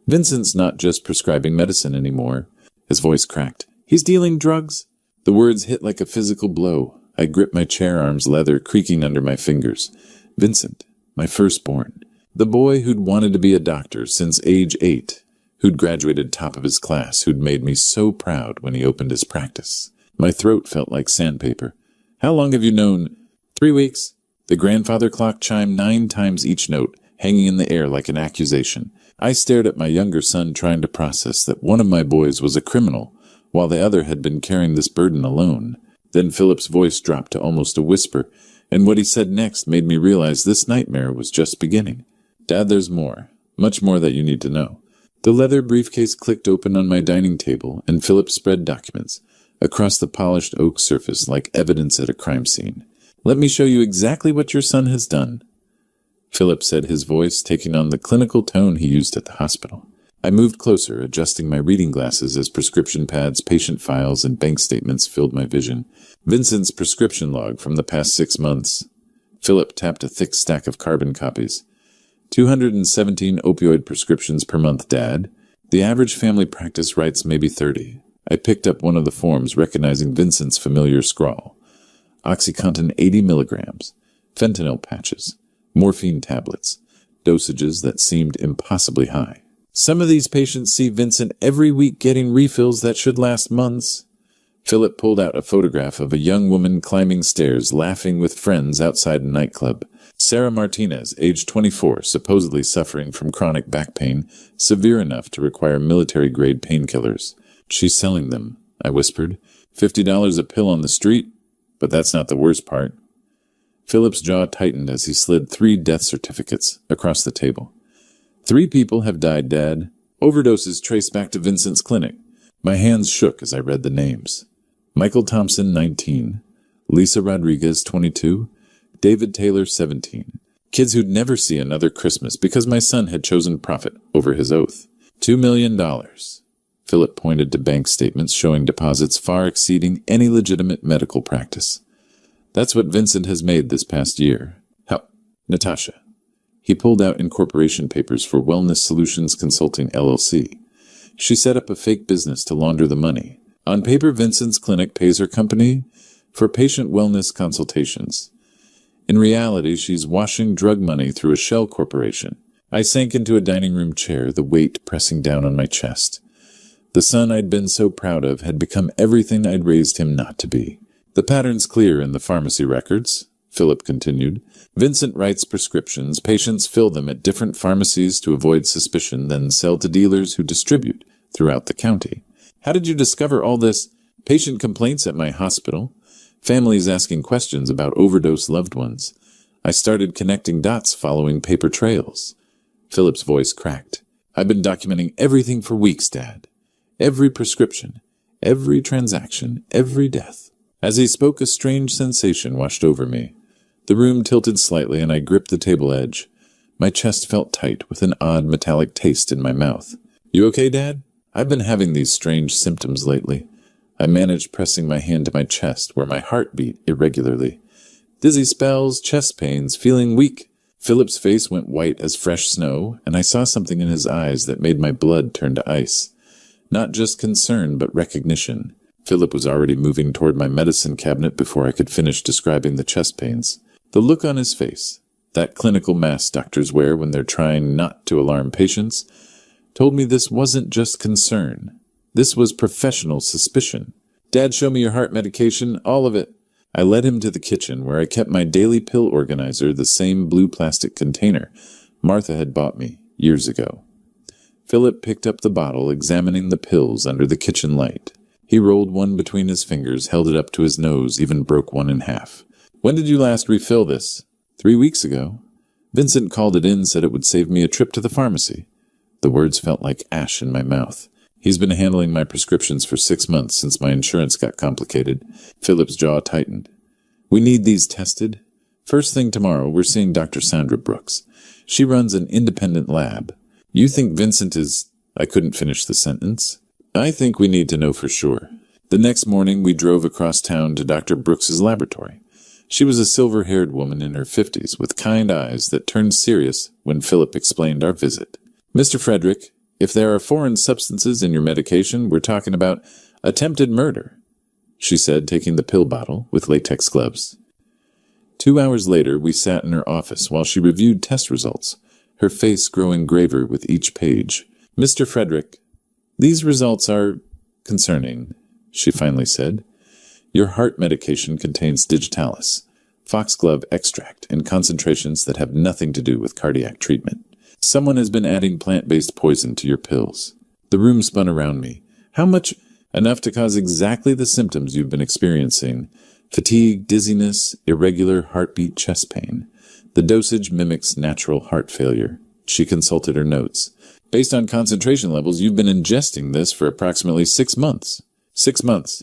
Vincent's not just prescribing medicine anymore." His voice cracked. "He's dealing drugs." The words hit like a physical blow. I gripped my chair arms, leather creaking under my fingers. Vincent, my firstborn. The boy who'd wanted to be a doctor since age 8, who'd graduated top of his class, who'd made me so proud when he opened his practice. My throat felt like sandpaper. "How long have you known?" 3 weeks. The grandfather clock chimed 9 times each note, hanging in the air like an accusation. I stared at my younger son, trying to process that one of my boys was a criminal, while the other had been carrying this burden alone. Then Philip's voice dropped to almost a whisper, and what he said next made me realize this nightmare was just beginning. Dad, there's more. Much more that you need to know. The leather briefcase clicked open on my dining table, and Philip spread documents across the polished oak surface like evidence at a crime scene. Let me show you exactly what your son has done, Philip said, his voice taking on the clinical tone he used at the hospital. I moved closer, adjusting my reading glasses as prescription pads, patient files, and bank statements filled my vision. Vincent's prescription log from the past 6 months. Philip tapped a thick stack of carbon copies. 217 opioid prescriptions per month, Dad. The average family practice writes maybe 30. I picked up one of the forms, recognizing Vincent's familiar scrawl. OxyContin 80 milligrams, fentanyl patches, morphine tablets, dosages that seemed impossibly high. Some of these patients see Vincent every week getting refills that should last months. Philip pulled out a photograph of a young woman climbing stairs, laughing with friends outside a nightclub. Sarah Martinez, age 24, supposedly suffering from chronic back pain, severe enough to require military-grade painkillers. She's selling them, I whispered. $50 a pill on the street? But that's not the worst part. Philip's jaw tightened as he slid 3 death certificates across the table. 3 people have died, Dad. Overdoses traced back to Vincent's clinic. My hands shook as I read the names. Michael Thompson, 19. Lisa Rodriguez, 22. David Taylor, 17. Kids who'd never see another Christmas because my son had chosen profit over his oath. $2 million. Philip pointed to bank statements showing deposits far exceeding any legitimate medical practice. That's what Vincent has made this past year. How? Natasha. He pulled out incorporation papers for Wellness Solutions Consulting, LLC. She set up a fake business to launder the money. On paper, Vincent's clinic pays her company for patient wellness consultations. In reality, she's washing drug money through a shell corporation. I sank into a dining room chair, the weight pressing down on my chest. The son I'd been so proud of had become everything I'd raised him not to be. The pattern's clear in the pharmacy records, Philip continued. Vincent writes prescriptions, patients fill them at different pharmacies to avoid suspicion, then sell to dealers who distribute throughout the county. How did you discover all this? Patient complaints at my hospital, families asking questions about overdose loved ones. I started connecting dots following paper trails. Philip's voice cracked. I've been documenting everything for weeks, Dad. Every prescription, every transaction, every death. As he spoke, a strange sensation washed over me. The room tilted slightly, and I gripped the table edge. My chest felt tight, with an odd metallic taste in my mouth. You okay, Dad? I've been having these strange symptoms lately. I managed pressing my hand to my chest, where my heart beat irregularly. Dizzy spells, chest pains, feeling weak. Philip's face went white as fresh snow, and I saw something in his eyes that made my blood turn to ice. Not just concern, but recognition. Philip was already moving toward my medicine cabinet before I could finish describing the chest pains. The look on his face, that clinical mask doctors wear when they're trying not to alarm patients, told me this wasn't just concern. This was professional suspicion. Dad, show me your heart medication, all of it. I led him to the kitchen, where I kept my daily pill organizer, the same blue plastic container Martha had bought me years ago. Philip picked up the bottle, examining the pills under the kitchen light. He rolled one between his fingers, held it up to his nose, even broke one in half. When did you last refill this? 3 weeks ago. Vincent called it in, said it would save me a trip to the pharmacy. The words felt like ash in my mouth. He's been handling my prescriptions for 6 months since my insurance got complicated. Philip's jaw tightened. We need these tested. First thing tomorrow, we're seeing Dr. Sandra Brooks. She runs an independent lab. You think Vincent is... I couldn't finish the sentence. I think we need to know for sure. The next morning, we drove across town to Dr. Brooks's laboratory. She was a silver-haired woman in her 50s with kind eyes that turned serious when Philip explained our visit. Mr. Frederick, if there are foreign substances in your medication, we're talking about attempted murder, she said, taking the pill bottle with latex gloves. 2 hours later, we sat in her office while she reviewed test results, her face growing graver with each page. Mr. Frederick, these results are concerning, she finally said. Your heart medication contains digitalis, foxglove extract, in concentrations that have nothing to do with cardiac treatment. Someone has been adding plant-based poison to your pills. The room spun around me. How much? Enough to cause exactly the symptoms you've been experiencing. Fatigue, dizziness, irregular heartbeat, chest pain. The dosage mimics natural heart failure. She consulted her notes. Based on concentration levels, you've been ingesting this for approximately 6 months. 6 months,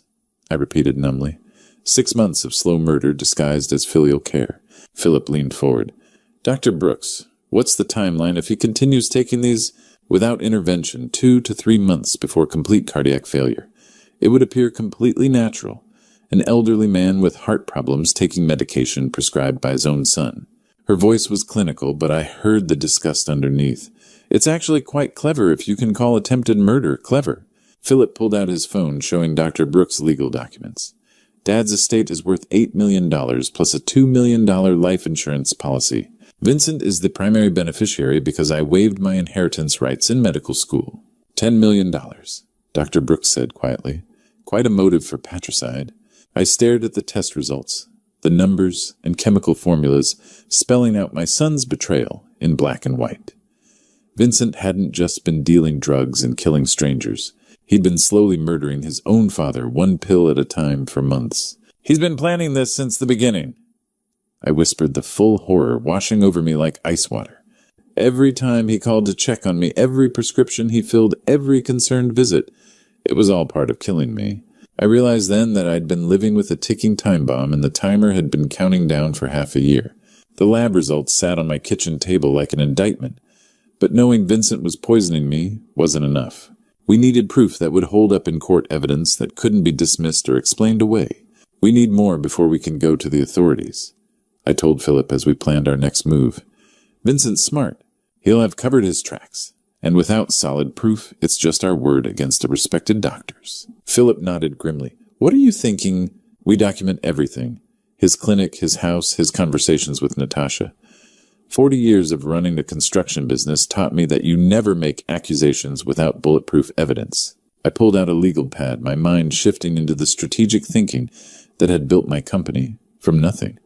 I repeated numbly. 6 months of slow murder disguised as filial care. Philip leaned forward. Dr. Brooks, what's the timeline if he continues taking these without intervention 2 to 3 months before complete cardiac failure? It would appear completely natural. An elderly man with heart problems taking medication prescribed by his own son. Her voice was clinical, but I heard the disgust underneath. It's actually quite clever if you can call attempted murder clever. Philip pulled out his phone, showing Dr. Brooks' legal documents. Dad's estate is worth $8 million plus a $2 million life insurance policy. Vincent is the primary beneficiary because I waived my inheritance rights in medical school. $10 million, Dr. Brooks said quietly. Quite a motive for patricide. I stared at the test results, the numbers and chemical formulas spelling out my son's betrayal in black and white. Vincent hadn't just been dealing drugs and killing strangers. He'd been slowly murdering his own father, one pill at a time, for months. He's been planning this since the beginning. I whispered, the full horror washing over me like ice water. Every time he called to check on me, every prescription he filled, every concerned visit, it was all part of killing me. I realized then that I'd been living with a ticking time bomb, and the timer had been counting down for half a year. The lab results sat on my kitchen table like an indictment, but knowing Vincent was poisoning me wasn't enough. We needed proof that would hold up in court, evidence that couldn't be dismissed or explained away. We need more before we can go to the authorities, I told Philip as we planned our next move. Vincent's smart. He'll have covered his tracks. And without solid proof, it's just our word against a respected doctor's. Philip nodded grimly. What are you thinking? We document everything. His clinic, his house, his conversations with Natasha. 40 years of running a construction business taught me that you never make accusations without bulletproof evidence. I pulled out a legal pad, my mind shifting into the strategic thinking that had built my company from nothing.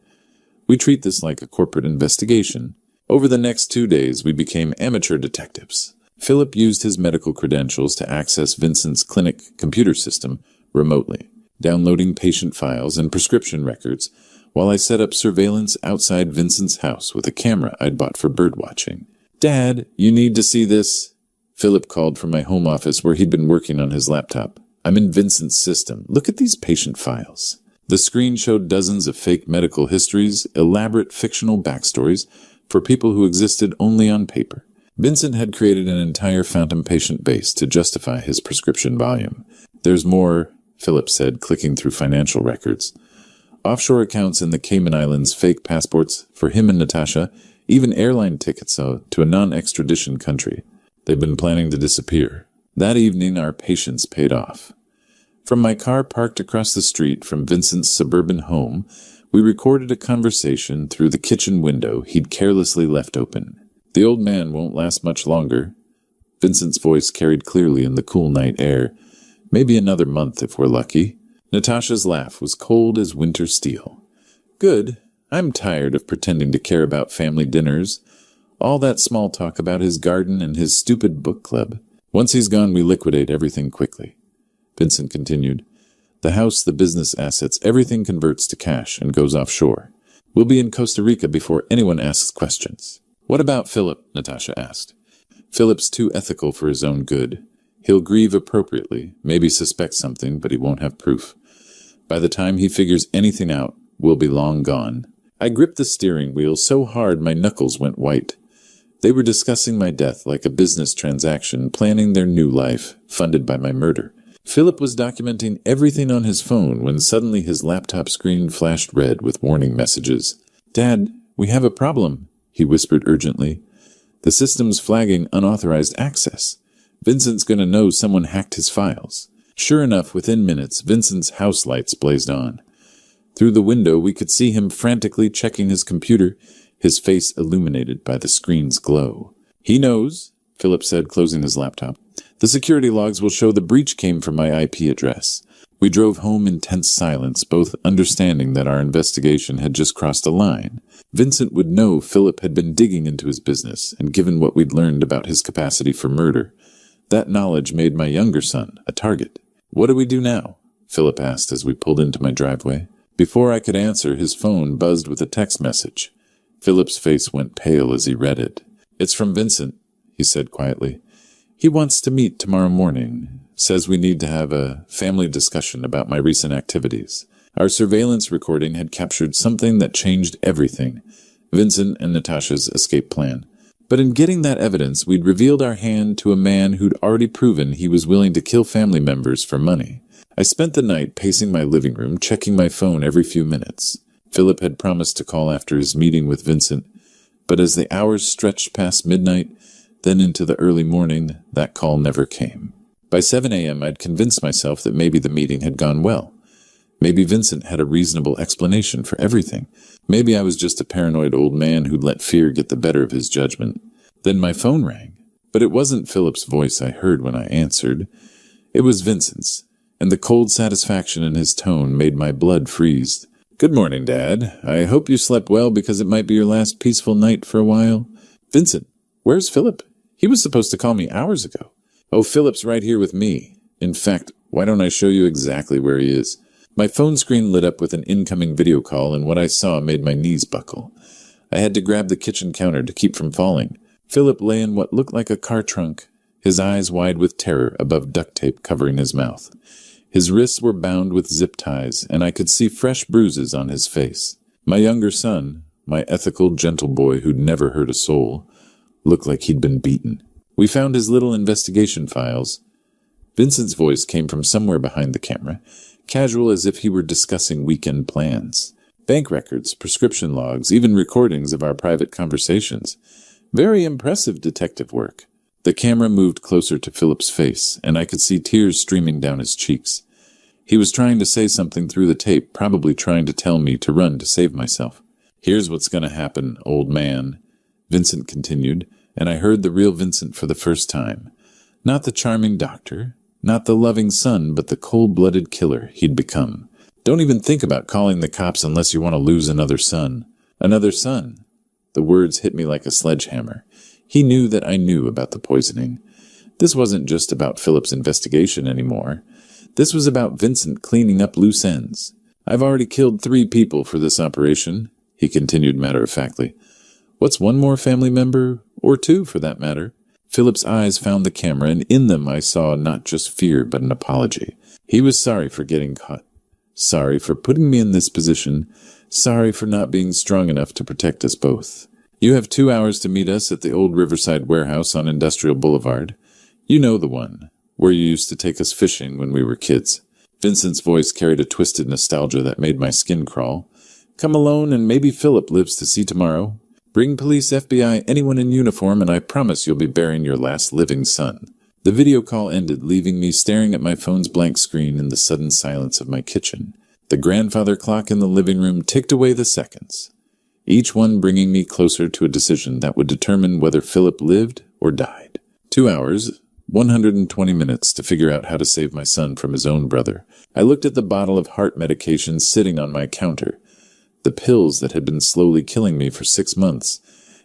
We treat this like a corporate investigation. Over the next 2 days, we became amateur detectives. Philip used his medical credentials to access Vincent's clinic computer system remotely, downloading patient files and prescription records, while I set up surveillance outside Vincent's house with a camera I'd bought for birdwatching. Dad, you need to see this. Philip called from my home office where he'd been working on his laptop. I'm in Vincent's system. Look at these patient files. The screen showed dozens of fake medical histories, elaborate fictional backstories for people who existed only on paper. Vincent had created an entire phantom patient base to justify his prescription volume. There's more, Philip said, clicking through financial records. Offshore accounts in the Cayman Islands, fake passports for him and Natasha, even airline tickets to a non-extradition country. They've been planning to disappear. That evening, our patience paid off. From my car parked across the street from Vincent's suburban home, we recorded a conversation through the kitchen window he'd carelessly left open. The old man won't last much longer. Vincent's voice carried clearly in the cool night air. Maybe another month if we're lucky. Natasha's laugh was cold as winter steel. Good. I'm tired of pretending to care about family dinners. All that small talk about his garden and his stupid book club. Once he's gone, we liquidate everything quickly. Vincent continued. The house, the business assets, everything converts to cash and goes offshore. We'll be in Costa Rica before anyone asks questions. What about Philip? Natasha asked. Philip's too ethical for his own good. He'll grieve appropriately, maybe suspect something, but he won't have proof. By the time he figures anything out, we'll be long gone. I gripped the steering wheel so hard my knuckles went white. They were discussing my death like a business transaction, planning their new life, funded by my murder. Philip was documenting everything on his phone when suddenly his laptop screen flashed red with warning messages. Dad, we have a problem, he whispered urgently. The system's flagging unauthorized access. Vincent's going to know someone hacked his files. Sure enough, within minutes, Vincent's house lights blazed on. Through the window, we could see him frantically checking his computer, his face illuminated by the screen's glow. He knows, Philip said, closing his laptop. The security logs will show the breach came from my IP address. We drove home in tense silence, both understanding that our investigation had just crossed a line. Vincent would know Philip had been digging into his business, and given what we'd learned about his capacity for murder, that knowledge made my younger son a target. "What do we do now?" Philip asked as we pulled into my driveway. Before I could answer, his phone buzzed with a text message. Philip's face went pale as he read it. "It's from Vincent," he said quietly. "He wants to meet tomorrow morning. Says we need to have a family discussion about my recent activities. Our surveillance recording had captured something that changed everything, Vincent and Natasha's escape plan. But in getting that evidence, we'd revealed our hand to a man who'd already proven he was willing to kill family members for money. I spent the night pacing my living room, checking my phone every few minutes. Philip had promised to call after his meeting with Vincent, but as the hours stretched past midnight, then into the early morning, that call never came. By 7 a.m., I'd convinced myself that maybe the meeting had gone well. Maybe Vincent had a reasonable explanation for everything. Maybe I was just a paranoid old man who'd let fear get the better of his judgment. Then my phone rang, but it wasn't Philip's voice I heard when I answered. It was Vincent's, and the cold satisfaction in his tone made my blood freeze. "Good morning, Dad. I hope you slept well because it might be your last peaceful night for a while." "Vincent, where's Philip? He was supposed to call me hours ago." "Oh, Philip's right here with me. In fact, why don't I show you exactly where he is?" My phone screen lit up with an incoming video call, and what I saw made my knees buckle. I had to grab the kitchen counter to keep from falling. Philip lay in what looked like a car trunk, his eyes wide with terror above duct tape covering his mouth. His wrists were bound with zip ties, and I could see fresh bruises on his face. My younger son, my ethical, gentle boy who'd never hurt a soul, looked like he'd been beaten. "We found his little investigation files." Vincent's voice came from somewhere behind the camera, casual as if he were discussing weekend plans. "Bank records, prescription logs, even recordings of our private conversations. Very impressive detective work." The camera moved closer to Philip's face, and I could see tears streaming down his cheeks. He was trying to say something through the tape, probably trying to tell me to run to save myself. "Here's what's going to happen, old man," Vincent continued, and I heard the real Vincent for the first time. Not the charming doctor, not the loving son, but the cold-blooded killer he'd become. "Don't even think about calling the cops unless you want to lose another son." "Another son?" The words hit me like a sledgehammer. He knew that I knew about the poisoning. This wasn't just about Philip's investigation anymore. This was about Vincent cleaning up loose ends. "I've already killed 3 people for this operation," he continued matter-of-factly. "What's one more family member, or 2 for that matter?" Philip's eyes found the camera, and in them I saw not just fear, but an apology. He was sorry for getting caught. Sorry for putting me in this position. Sorry for not being strong enough to protect us both. "You have 2 hours to meet us at the old Riverside warehouse on Industrial Boulevard. You know the one, where you used to take us fishing when we were kids." Vincent's voice carried a twisted nostalgia that made my skin crawl. "Come alone, and maybe Philip lives to see tomorrow. Bring police, FBI, anyone in uniform, and I promise you'll be burying your last living son." The video call ended, leaving me staring at my phone's blank screen in the sudden silence of my kitchen. The grandfather clock in the living room ticked away the seconds, each one bringing me closer to a decision that would determine whether Philip lived or died. 2 hours, 120 minutes to figure out how to save my son from his own brother. I looked at the bottle of heart medication sitting on my counter, the pills that had been slowly killing me for 6 months,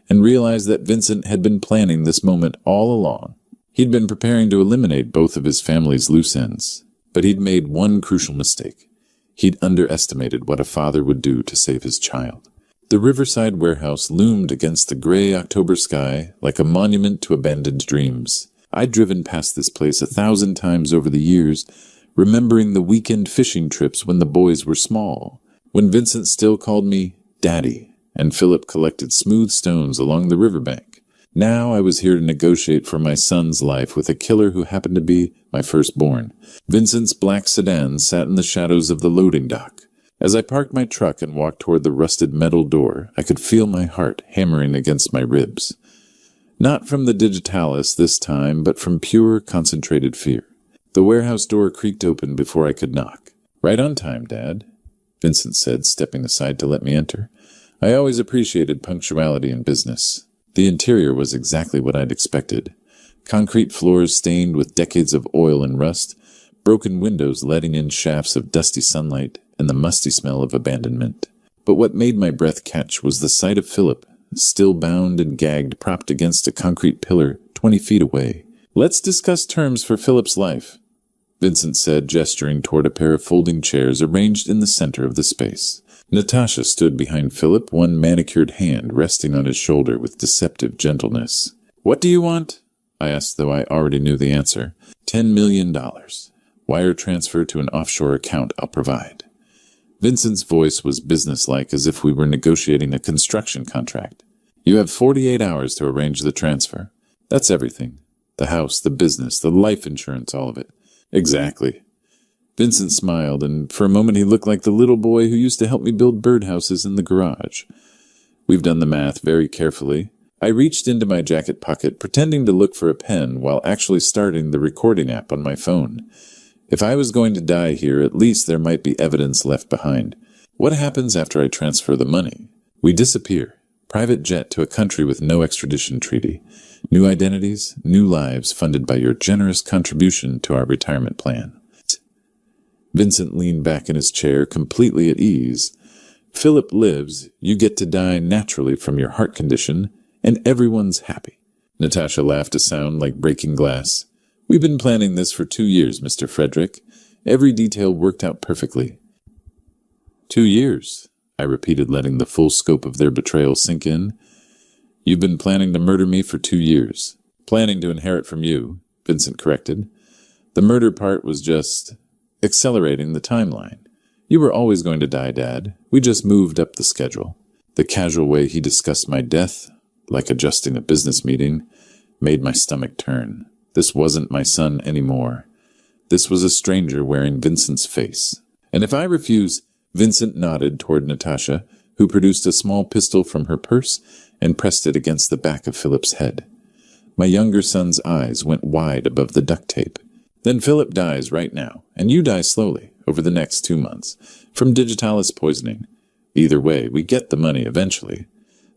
and realized that Vincent had been planning this moment all along. He'd been preparing to eliminate both of his family's loose ends, but he'd made one crucial mistake. He'd underestimated what a father would do to save his child. The Riverside warehouse loomed against the gray October sky like a monument to abandoned dreams. I'd driven past this place 1,000 times over the years, remembering the weekend fishing trips when the boys were small, when Vincent still called me Daddy, and Philip collected smooth stones along the riverbank. Now I was here to negotiate for my son's life with a killer who happened to be my firstborn. Vincent's black sedan sat in the shadows of the loading dock. As I parked my truck and walked toward the rusted metal door, I could feel my heart hammering against my ribs. Not from the digitalis this time, but from pure, concentrated fear. The warehouse door creaked open before I could knock. "Right on time, Dad," Vincent said, stepping aside to let me enter. I always appreciated punctuality in business. The interior was exactly what I'd expected. Concrete floors stained with decades of oil and rust, broken windows letting in shafts of dusty sunlight, and the musty smell of abandonment. But what made my breath catch was the sight of Philip, still bound and gagged, propped against a concrete pillar 20 feet away. "Let's discuss terms for Philip's life," Vincent said, gesturing toward a pair of folding chairs arranged in the center of the space. Natasha stood behind Philip, one manicured hand resting on his shoulder with deceptive gentleness. "What do you want?" I asked, though I already knew the answer. $10 million. Wire transfer to an offshore account I'll provide. Vincent's voice was businesslike, as if we were negotiating a construction contract. "You have 48 hours to arrange the transfer. That's everything. The house, the business, the life insurance, all of it." "Exactly." Vincent smiled, and for a moment he looked like the little boy who used to help me build birdhouses in the garage. We've done the math very carefully. I reached into my jacket pocket, pretending to look for a pen while actually starting the recording app on my phone. If I was going to die here, at least there might be evidence left behind. What happens after I transfer the money? We disappear. Private jet to a country with no extradition treaty. New identities, new lives funded by your generous contribution to our retirement plan. Vincent leaned back in his chair, completely at ease. "Philip lives, you get to die naturally from your heart condition, and everyone's happy." Natasha laughed a sound like breaking glass. "We've been planning this for 2 years, Mr. Frederick. Every detail worked out perfectly." 2 years, I repeated, letting the full scope of their betrayal sink in. "You've been planning to murder me for 2 years. Planning to inherit from you," Vincent corrected. "The murder part was just accelerating the timeline. You were always going to die, Dad. We just moved up the schedule." The casual way he discussed my death, like adjusting a business meeting, made my stomach turn. This wasn't my son anymore. This was a stranger wearing Vincent's face. "And if I refuse?" Vincent nodded toward Natasha, who produced a small pistol from her purse and pressed it against the back of Philip's head. My younger son's eyes went wide above the duct tape. "Then Philip dies right now, and you die slowly, over the next 2 months, from digitalis poisoning. Either way, we get the money eventually.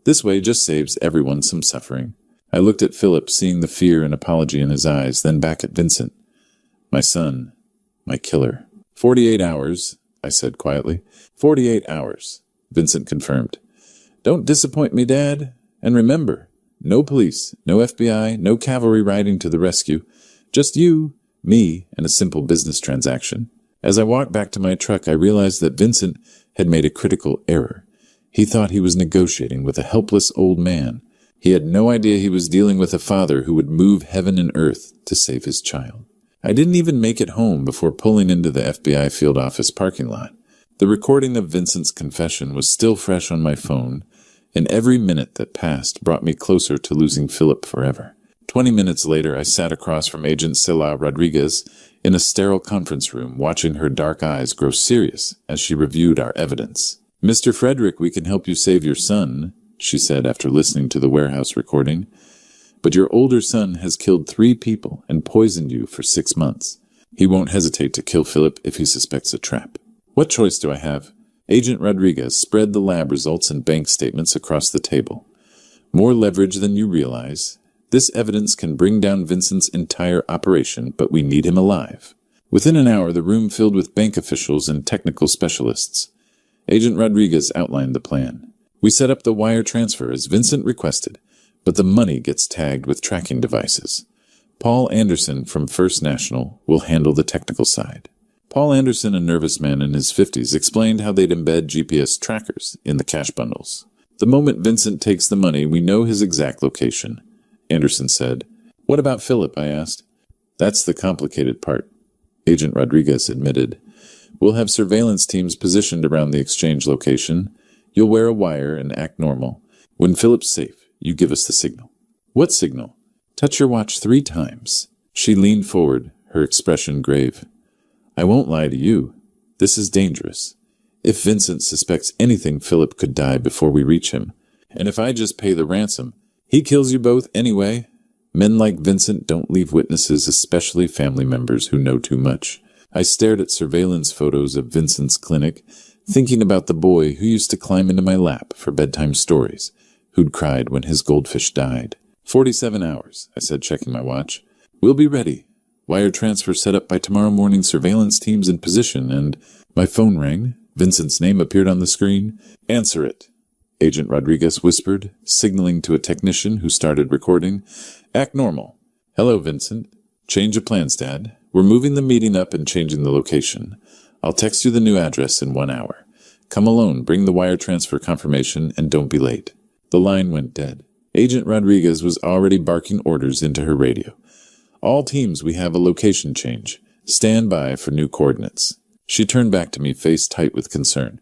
This way just saves everyone some suffering." I looked at Philip, seeing the fear and apology in his eyes, then back at Vincent. "My son, my killer." 48 hours, I said quietly. 48 hours, Vincent confirmed. "Don't disappoint me, Dad. And remember, no police, no FBI, no cavalry riding to the rescue. Just you, me, and a simple business transaction." As I walked back to my truck, I realized that Vincent had made a critical error. He thought he was negotiating with a helpless old man. He had no idea he was dealing with a father who would move heaven and earth to save his child. I didn't even make it home before pulling into the FBI field office parking lot. The recording of Vincent's confession was still fresh on my phone, and every minute that passed brought me closer to losing Philip forever. 20 minutes later, I sat across from Agent Sila Rodriguez in a sterile conference room, watching her dark eyes grow serious as she reviewed our evidence. "Mr. Frederick, we can help you save your son," she said after listening to the warehouse recording. "But your older son has killed 3 people and poisoned you for 6 months. He won't hesitate to kill Philip if he suspects a trap. What choice do I have?" Agent Rodriguez spread the lab results and bank statements across the table. "More leverage than you realize. This evidence can bring down Vincent's entire operation, but we need him alive." Within an hour, the room filled with bank officials and technical specialists. Agent Rodriguez outlined the plan. "We set up the wire transfer as Vincent requested, but the money gets tagged with tracking devices. Paul Anderson from First National will handle the technical side." Paul Anderson, a nervous man in his 50s, explained how they'd embed GPS trackers in the cash bundles. "The moment Vincent takes the money, we know his exact location," Anderson said. "What about Philip?" I asked. "That's the complicated part," Agent Rodriguez admitted. "We'll have surveillance teams positioned around the exchange location. You'll wear a wire and act normal. When Philip's safe, you give us the signal." "What signal?" "Touch your watch 3 times. She leaned forward, her expression grave. "I won't lie to you. This is dangerous. If Vincent suspects anything, Philip could die before we reach him. And if I just pay the ransom, he kills you both anyway. Men like Vincent don't leave witnesses, especially family members who know too much." I stared at surveillance photos of Vincent's clinic, thinking about the boy who used to climb into my lap for bedtime stories, who'd cried when his goldfish died. 47 hours, I said, checking my watch. "We'll be ready. Wire transfer set up by tomorrow morning, surveillance teams in position," and my phone rang. Vincent's name appeared on the screen. "Answer it," Agent Rodriguez whispered, signaling to a technician who started recording. "Act normal." "Hello, Vincent. Change of plans, Dad. We're moving the meeting up and changing the location. I'll text you the new address in 1 hour. Come alone, bring the wire transfer confirmation, and don't be late." The line went dead. Agent Rodriguez was already barking orders into her radio. "All teams, we have a location change. Stand by for new coordinates." She turned back to me, face tight with concern.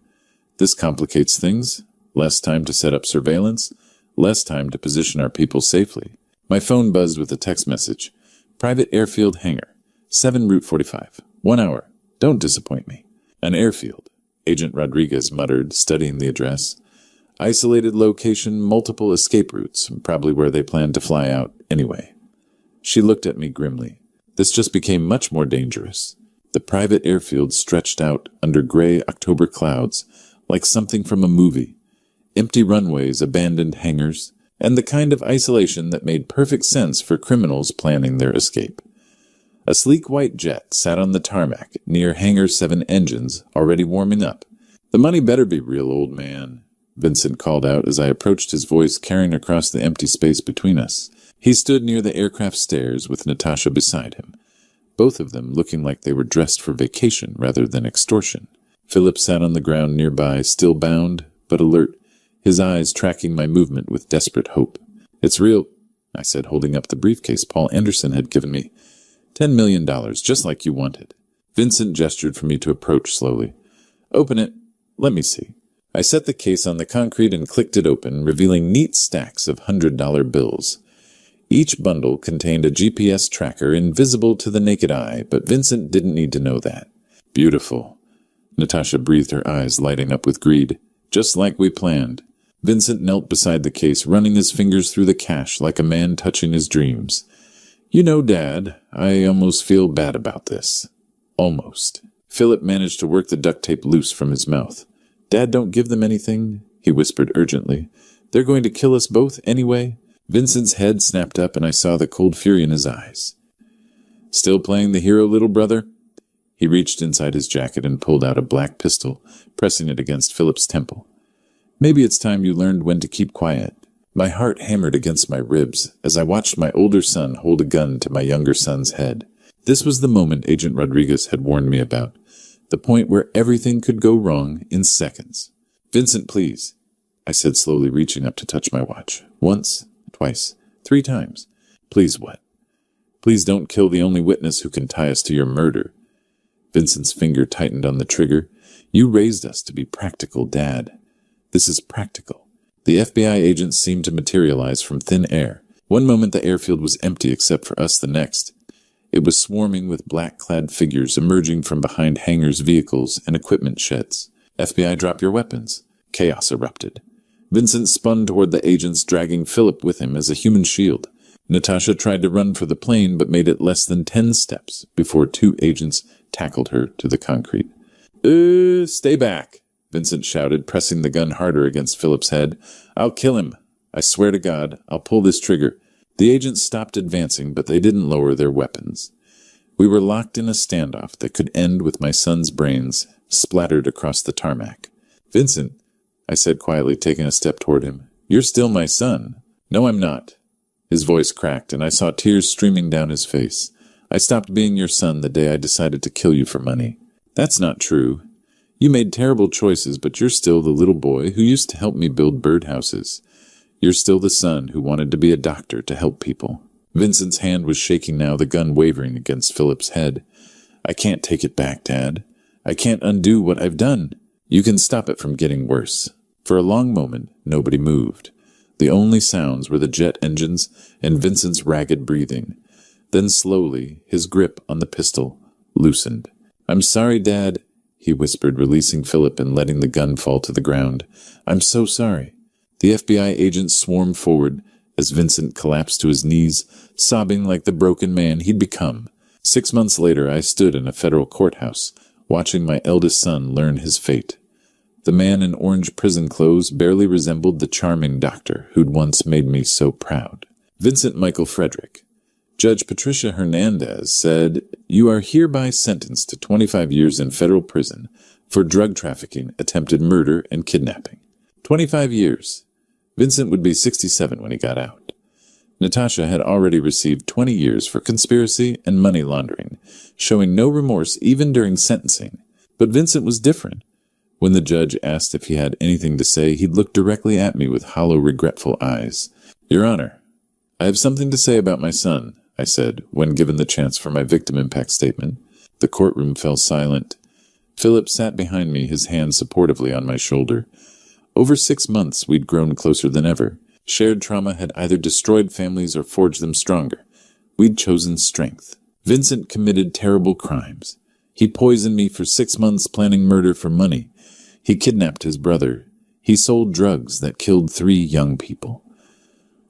"This complicates things. Less time to set up surveillance. Less time to position our people safely." My phone buzzed with a text message. "Private airfield hangar. 7 Route 45. 1 hour. Don't disappoint me." "An airfield," Agent Rodriguez muttered, studying the address. "Isolated location, multiple escape routes, probably where they plan to fly out anyway." She looked at me grimly. This just became much more dangerous. The private airfield stretched out under gray October clouds, like something from a movie. Empty runways, abandoned hangars, and the kind of isolation that made perfect sense for criminals planning their escape. A sleek white jet sat on the tarmac near Hangar 7 engines, already warming up. "The money better be real, old man," Vincent called out as I approached, his voice carrying across the empty space between us. He stood near the aircraft stairs with Natasha beside him, both of them looking like they were dressed for vacation rather than extortion. Philip sat on the ground nearby, still bound, but alert, his eyes tracking my movement with desperate hope. "It's real," I said, holding up the briefcase Paul Anderson had given me. $10 million, just like you wanted." Vincent gestured for me to approach slowly. "Open it. Let me see." I set the case on the concrete and clicked it open, revealing neat stacks of $100 bills. Each bundle contained a GPS tracker invisible to the naked eye, but Vincent didn't need to know that. "Beautiful." Natasha breathed, her eyes lighting up with greed. "Just like we planned." Vincent knelt beside the case, running his fingers through the cash like a man touching his dreams. "You know, Dad, I almost feel bad about this." Almost. Philip managed to work the duct tape loose from his mouth. "Dad, don't give them anything," he whispered urgently. "They're going to kill us both anyway." Vincent's head snapped up and I saw the cold fury in his eyes. "Still playing the hero, little brother?" He reached inside his jacket and pulled out a black pistol, pressing it against Philip's temple. "Maybe it's time you learned when to keep quiet." My heart hammered against my ribs as I watched my older son hold a gun to my younger son's head. This was the moment Agent Rodriguez had warned me about, the point where everything could go wrong in seconds. "Vincent, please," I said, slowly reaching up to touch my watch. "Once, twice, 3 times. Please what?" "Please don't kill the only witness who can tie us to your murder." Vincent's finger tightened on the trigger. "You raised us to be practical, Dad. This is practical." The FBI agents seemed to materialize from thin air. One moment the airfield was empty except for us, the next it was swarming with black-clad figures emerging from behind hangars, vehicles, and equipment sheds. "FBI, drop your weapons." Chaos erupted. Vincent spun toward the agents, dragging Philip with him as a human shield. Natasha tried to run for the plane, but made it less than 10 steps before 2 agents tackled her to the concrete. Stay back," Vincent shouted, pressing the gun harder against Philip's head. "I'll kill him. I swear to God, I'll pull this trigger." The agents stopped advancing, but they didn't lower their weapons. We were locked in a standoff that could end with my son's brains splattered across the tarmac. "Vincent," I said quietly, taking a step toward him, "you're still my son." "No, I'm not." His voice cracked, and I saw tears streaming down his face. "I stopped being your son the day I decided to kill you for money." "That's not true. You made terrible choices, but you're still the little boy who used to help me build birdhouses. You're still the son who wanted to be a doctor to help people." Vincent's hand was shaking now, the gun wavering against Philip's head. "I can't take it back, Dad. I can't undo what I've done. You can stop it from getting worse." For a long moment, nobody moved. The only sounds were the jet engines and Vincent's ragged breathing. Then slowly, his grip on the pistol loosened. "I'm sorry, Dad," he whispered, releasing Philip and letting the gun fall to the ground. "I'm so sorry." The FBI agents swarmed forward as Vincent collapsed to his knees, sobbing like the broken man he'd become. 6 months later, I stood in a federal courthouse, watching my eldest son learn his fate. The man in orange prison clothes barely resembled the charming doctor who'd once made me so proud. Vincent Michael Frederick. Judge Patricia Hernandez said, "You are hereby sentenced to 25 years in federal prison for drug trafficking, attempted murder, and kidnapping. 25 years. Vincent would be 67 when he got out. Natasha had already received 20 years for conspiracy and money laundering, showing no remorse even during sentencing. But Vincent was different. When the judge asked if he had anything to say, he'd look directly at me with hollow, regretful eyes. "Your Honor, I have something to say about my son," I said, when given the chance for my victim impact statement. The courtroom fell silent. Philip sat behind me, his hand supportively on my shoulder. Over 6 months, we'd grown closer than ever. Shared trauma had either destroyed families or forged them stronger. We'd chosen strength. Vincent committed terrible crimes. He poisoned me for 6 months, planning murder for money. He kidnapped his brother. He sold drugs that killed 3 young people.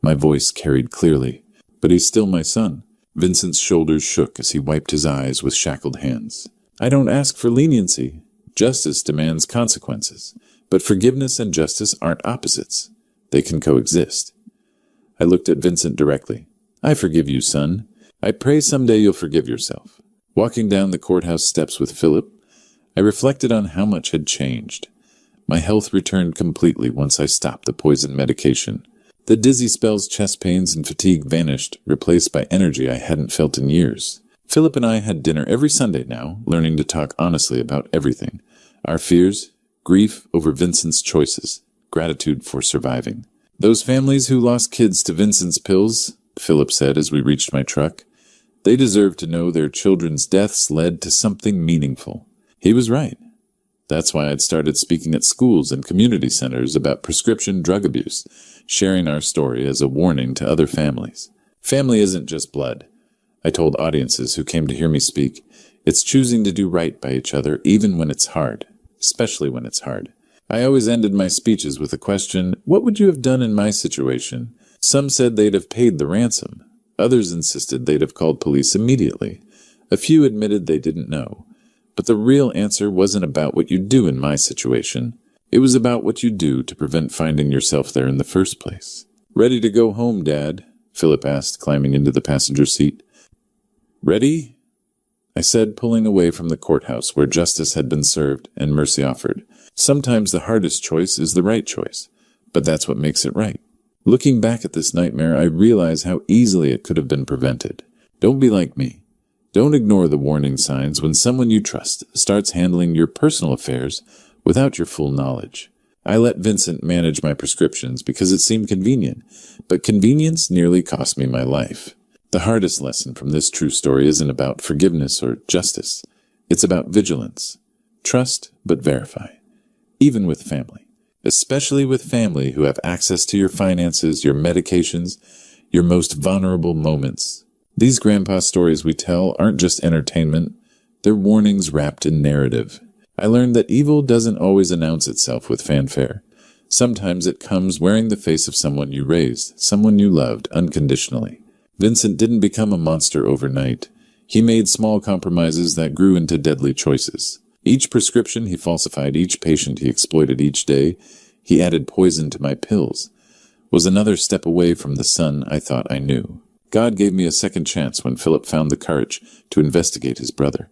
My voice carried clearly. But he's still my son. Vincent's shoulders shook as he wiped his eyes with shackled hands. I don't ask for leniency. Justice demands consequences. But forgiveness and justice aren't opposites. They can coexist. I looked at Vincent directly. I forgive you, son. I pray someday you'll forgive yourself. Walking down the courthouse steps with Philip, I reflected on how much had changed. My health returned completely once I stopped the poison medication. The dizzy spells, chest pains, and fatigue vanished, replaced by energy I hadn't felt in years. Philip and I had dinner every Sunday now, learning to talk honestly about everything. Our fears, grief over Vincent's choices, gratitude for surviving. Those families who lost kids to Vincent's pills, Philip said as we reached my truck, they deserve to know their children's deaths led to something meaningful. He was right. That's why I'd started speaking at schools and community centers about prescription drug abuse, sharing our story as a warning to other families. Family isn't just blood, I told audiences who came to hear me speak. It's choosing to do right by each other even when it's hard, especially when it's hard. I always ended my speeches with a question, what would you have done in my situation? Some said they'd have paid the ransom. Others insisted they'd have called police immediately. A few admitted they didn't know. But the real answer wasn't about what you do in my situation. It was about what you do to prevent finding yourself there in the first place. "Ready to go home, Dad?" Philip asked, climbing into the passenger seat. "Ready?" I said, pulling away from the courthouse where justice had been served and mercy offered. Sometimes the hardest choice is the right choice, but that's what makes it right. Looking back at this nightmare, I realize how easily it could have been prevented. Don't be like me. Don't ignore the warning signs when someone you trust starts handling your personal affairs without your full knowledge. I let Vincent manage my prescriptions because it seemed convenient, but convenience nearly cost me my life. The hardest lesson from this true story isn't about forgiveness or justice. It's about vigilance. Trust, but verify. Even with family. Especially with family who have access to your finances, your medications, your most vulnerable moments. These grandpa stories we tell aren't just entertainment, they're warnings wrapped in narrative. I learned that evil doesn't always announce itself with fanfare. Sometimes it comes wearing the face of someone you raised, someone you loved unconditionally. Vincent didn't become a monster overnight. He made small compromises that grew into deadly choices. Each prescription he falsified, each patient he exploited each day, he added poison to my pills, was another step away from the son I thought I knew. God gave me a second chance when Philip found the courage to investigate his brother.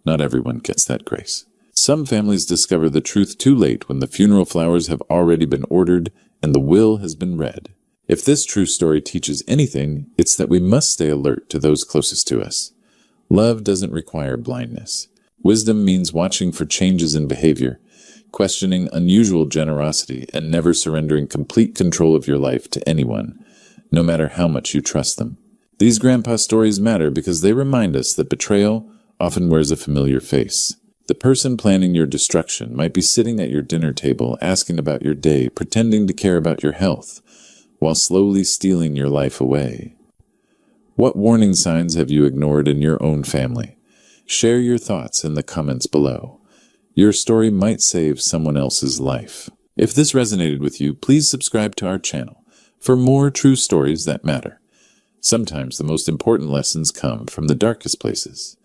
Not everyone gets that grace. Some families discover the truth too late when the funeral flowers have already been ordered and the will has been read. If this true story teaches anything, it's that we must stay alert to those closest to us. Love doesn't require blindness. Wisdom means watching for changes in behavior, questioning unusual generosity, and never surrendering complete control of your life to anyone, no matter how much you trust them. These grandpa stories matter because they remind us that betrayal often wears a familiar face. The person planning your destruction might be sitting at your dinner table, asking about your day, pretending to care about your health, while slowly stealing your life away. What warning signs have you ignored in your own family? Share your thoughts in the comments below. Your story might save someone else's life. If this resonated with you, please subscribe to our channel for more true stories that matter. Sometimes the most important lessons come from the darkest places.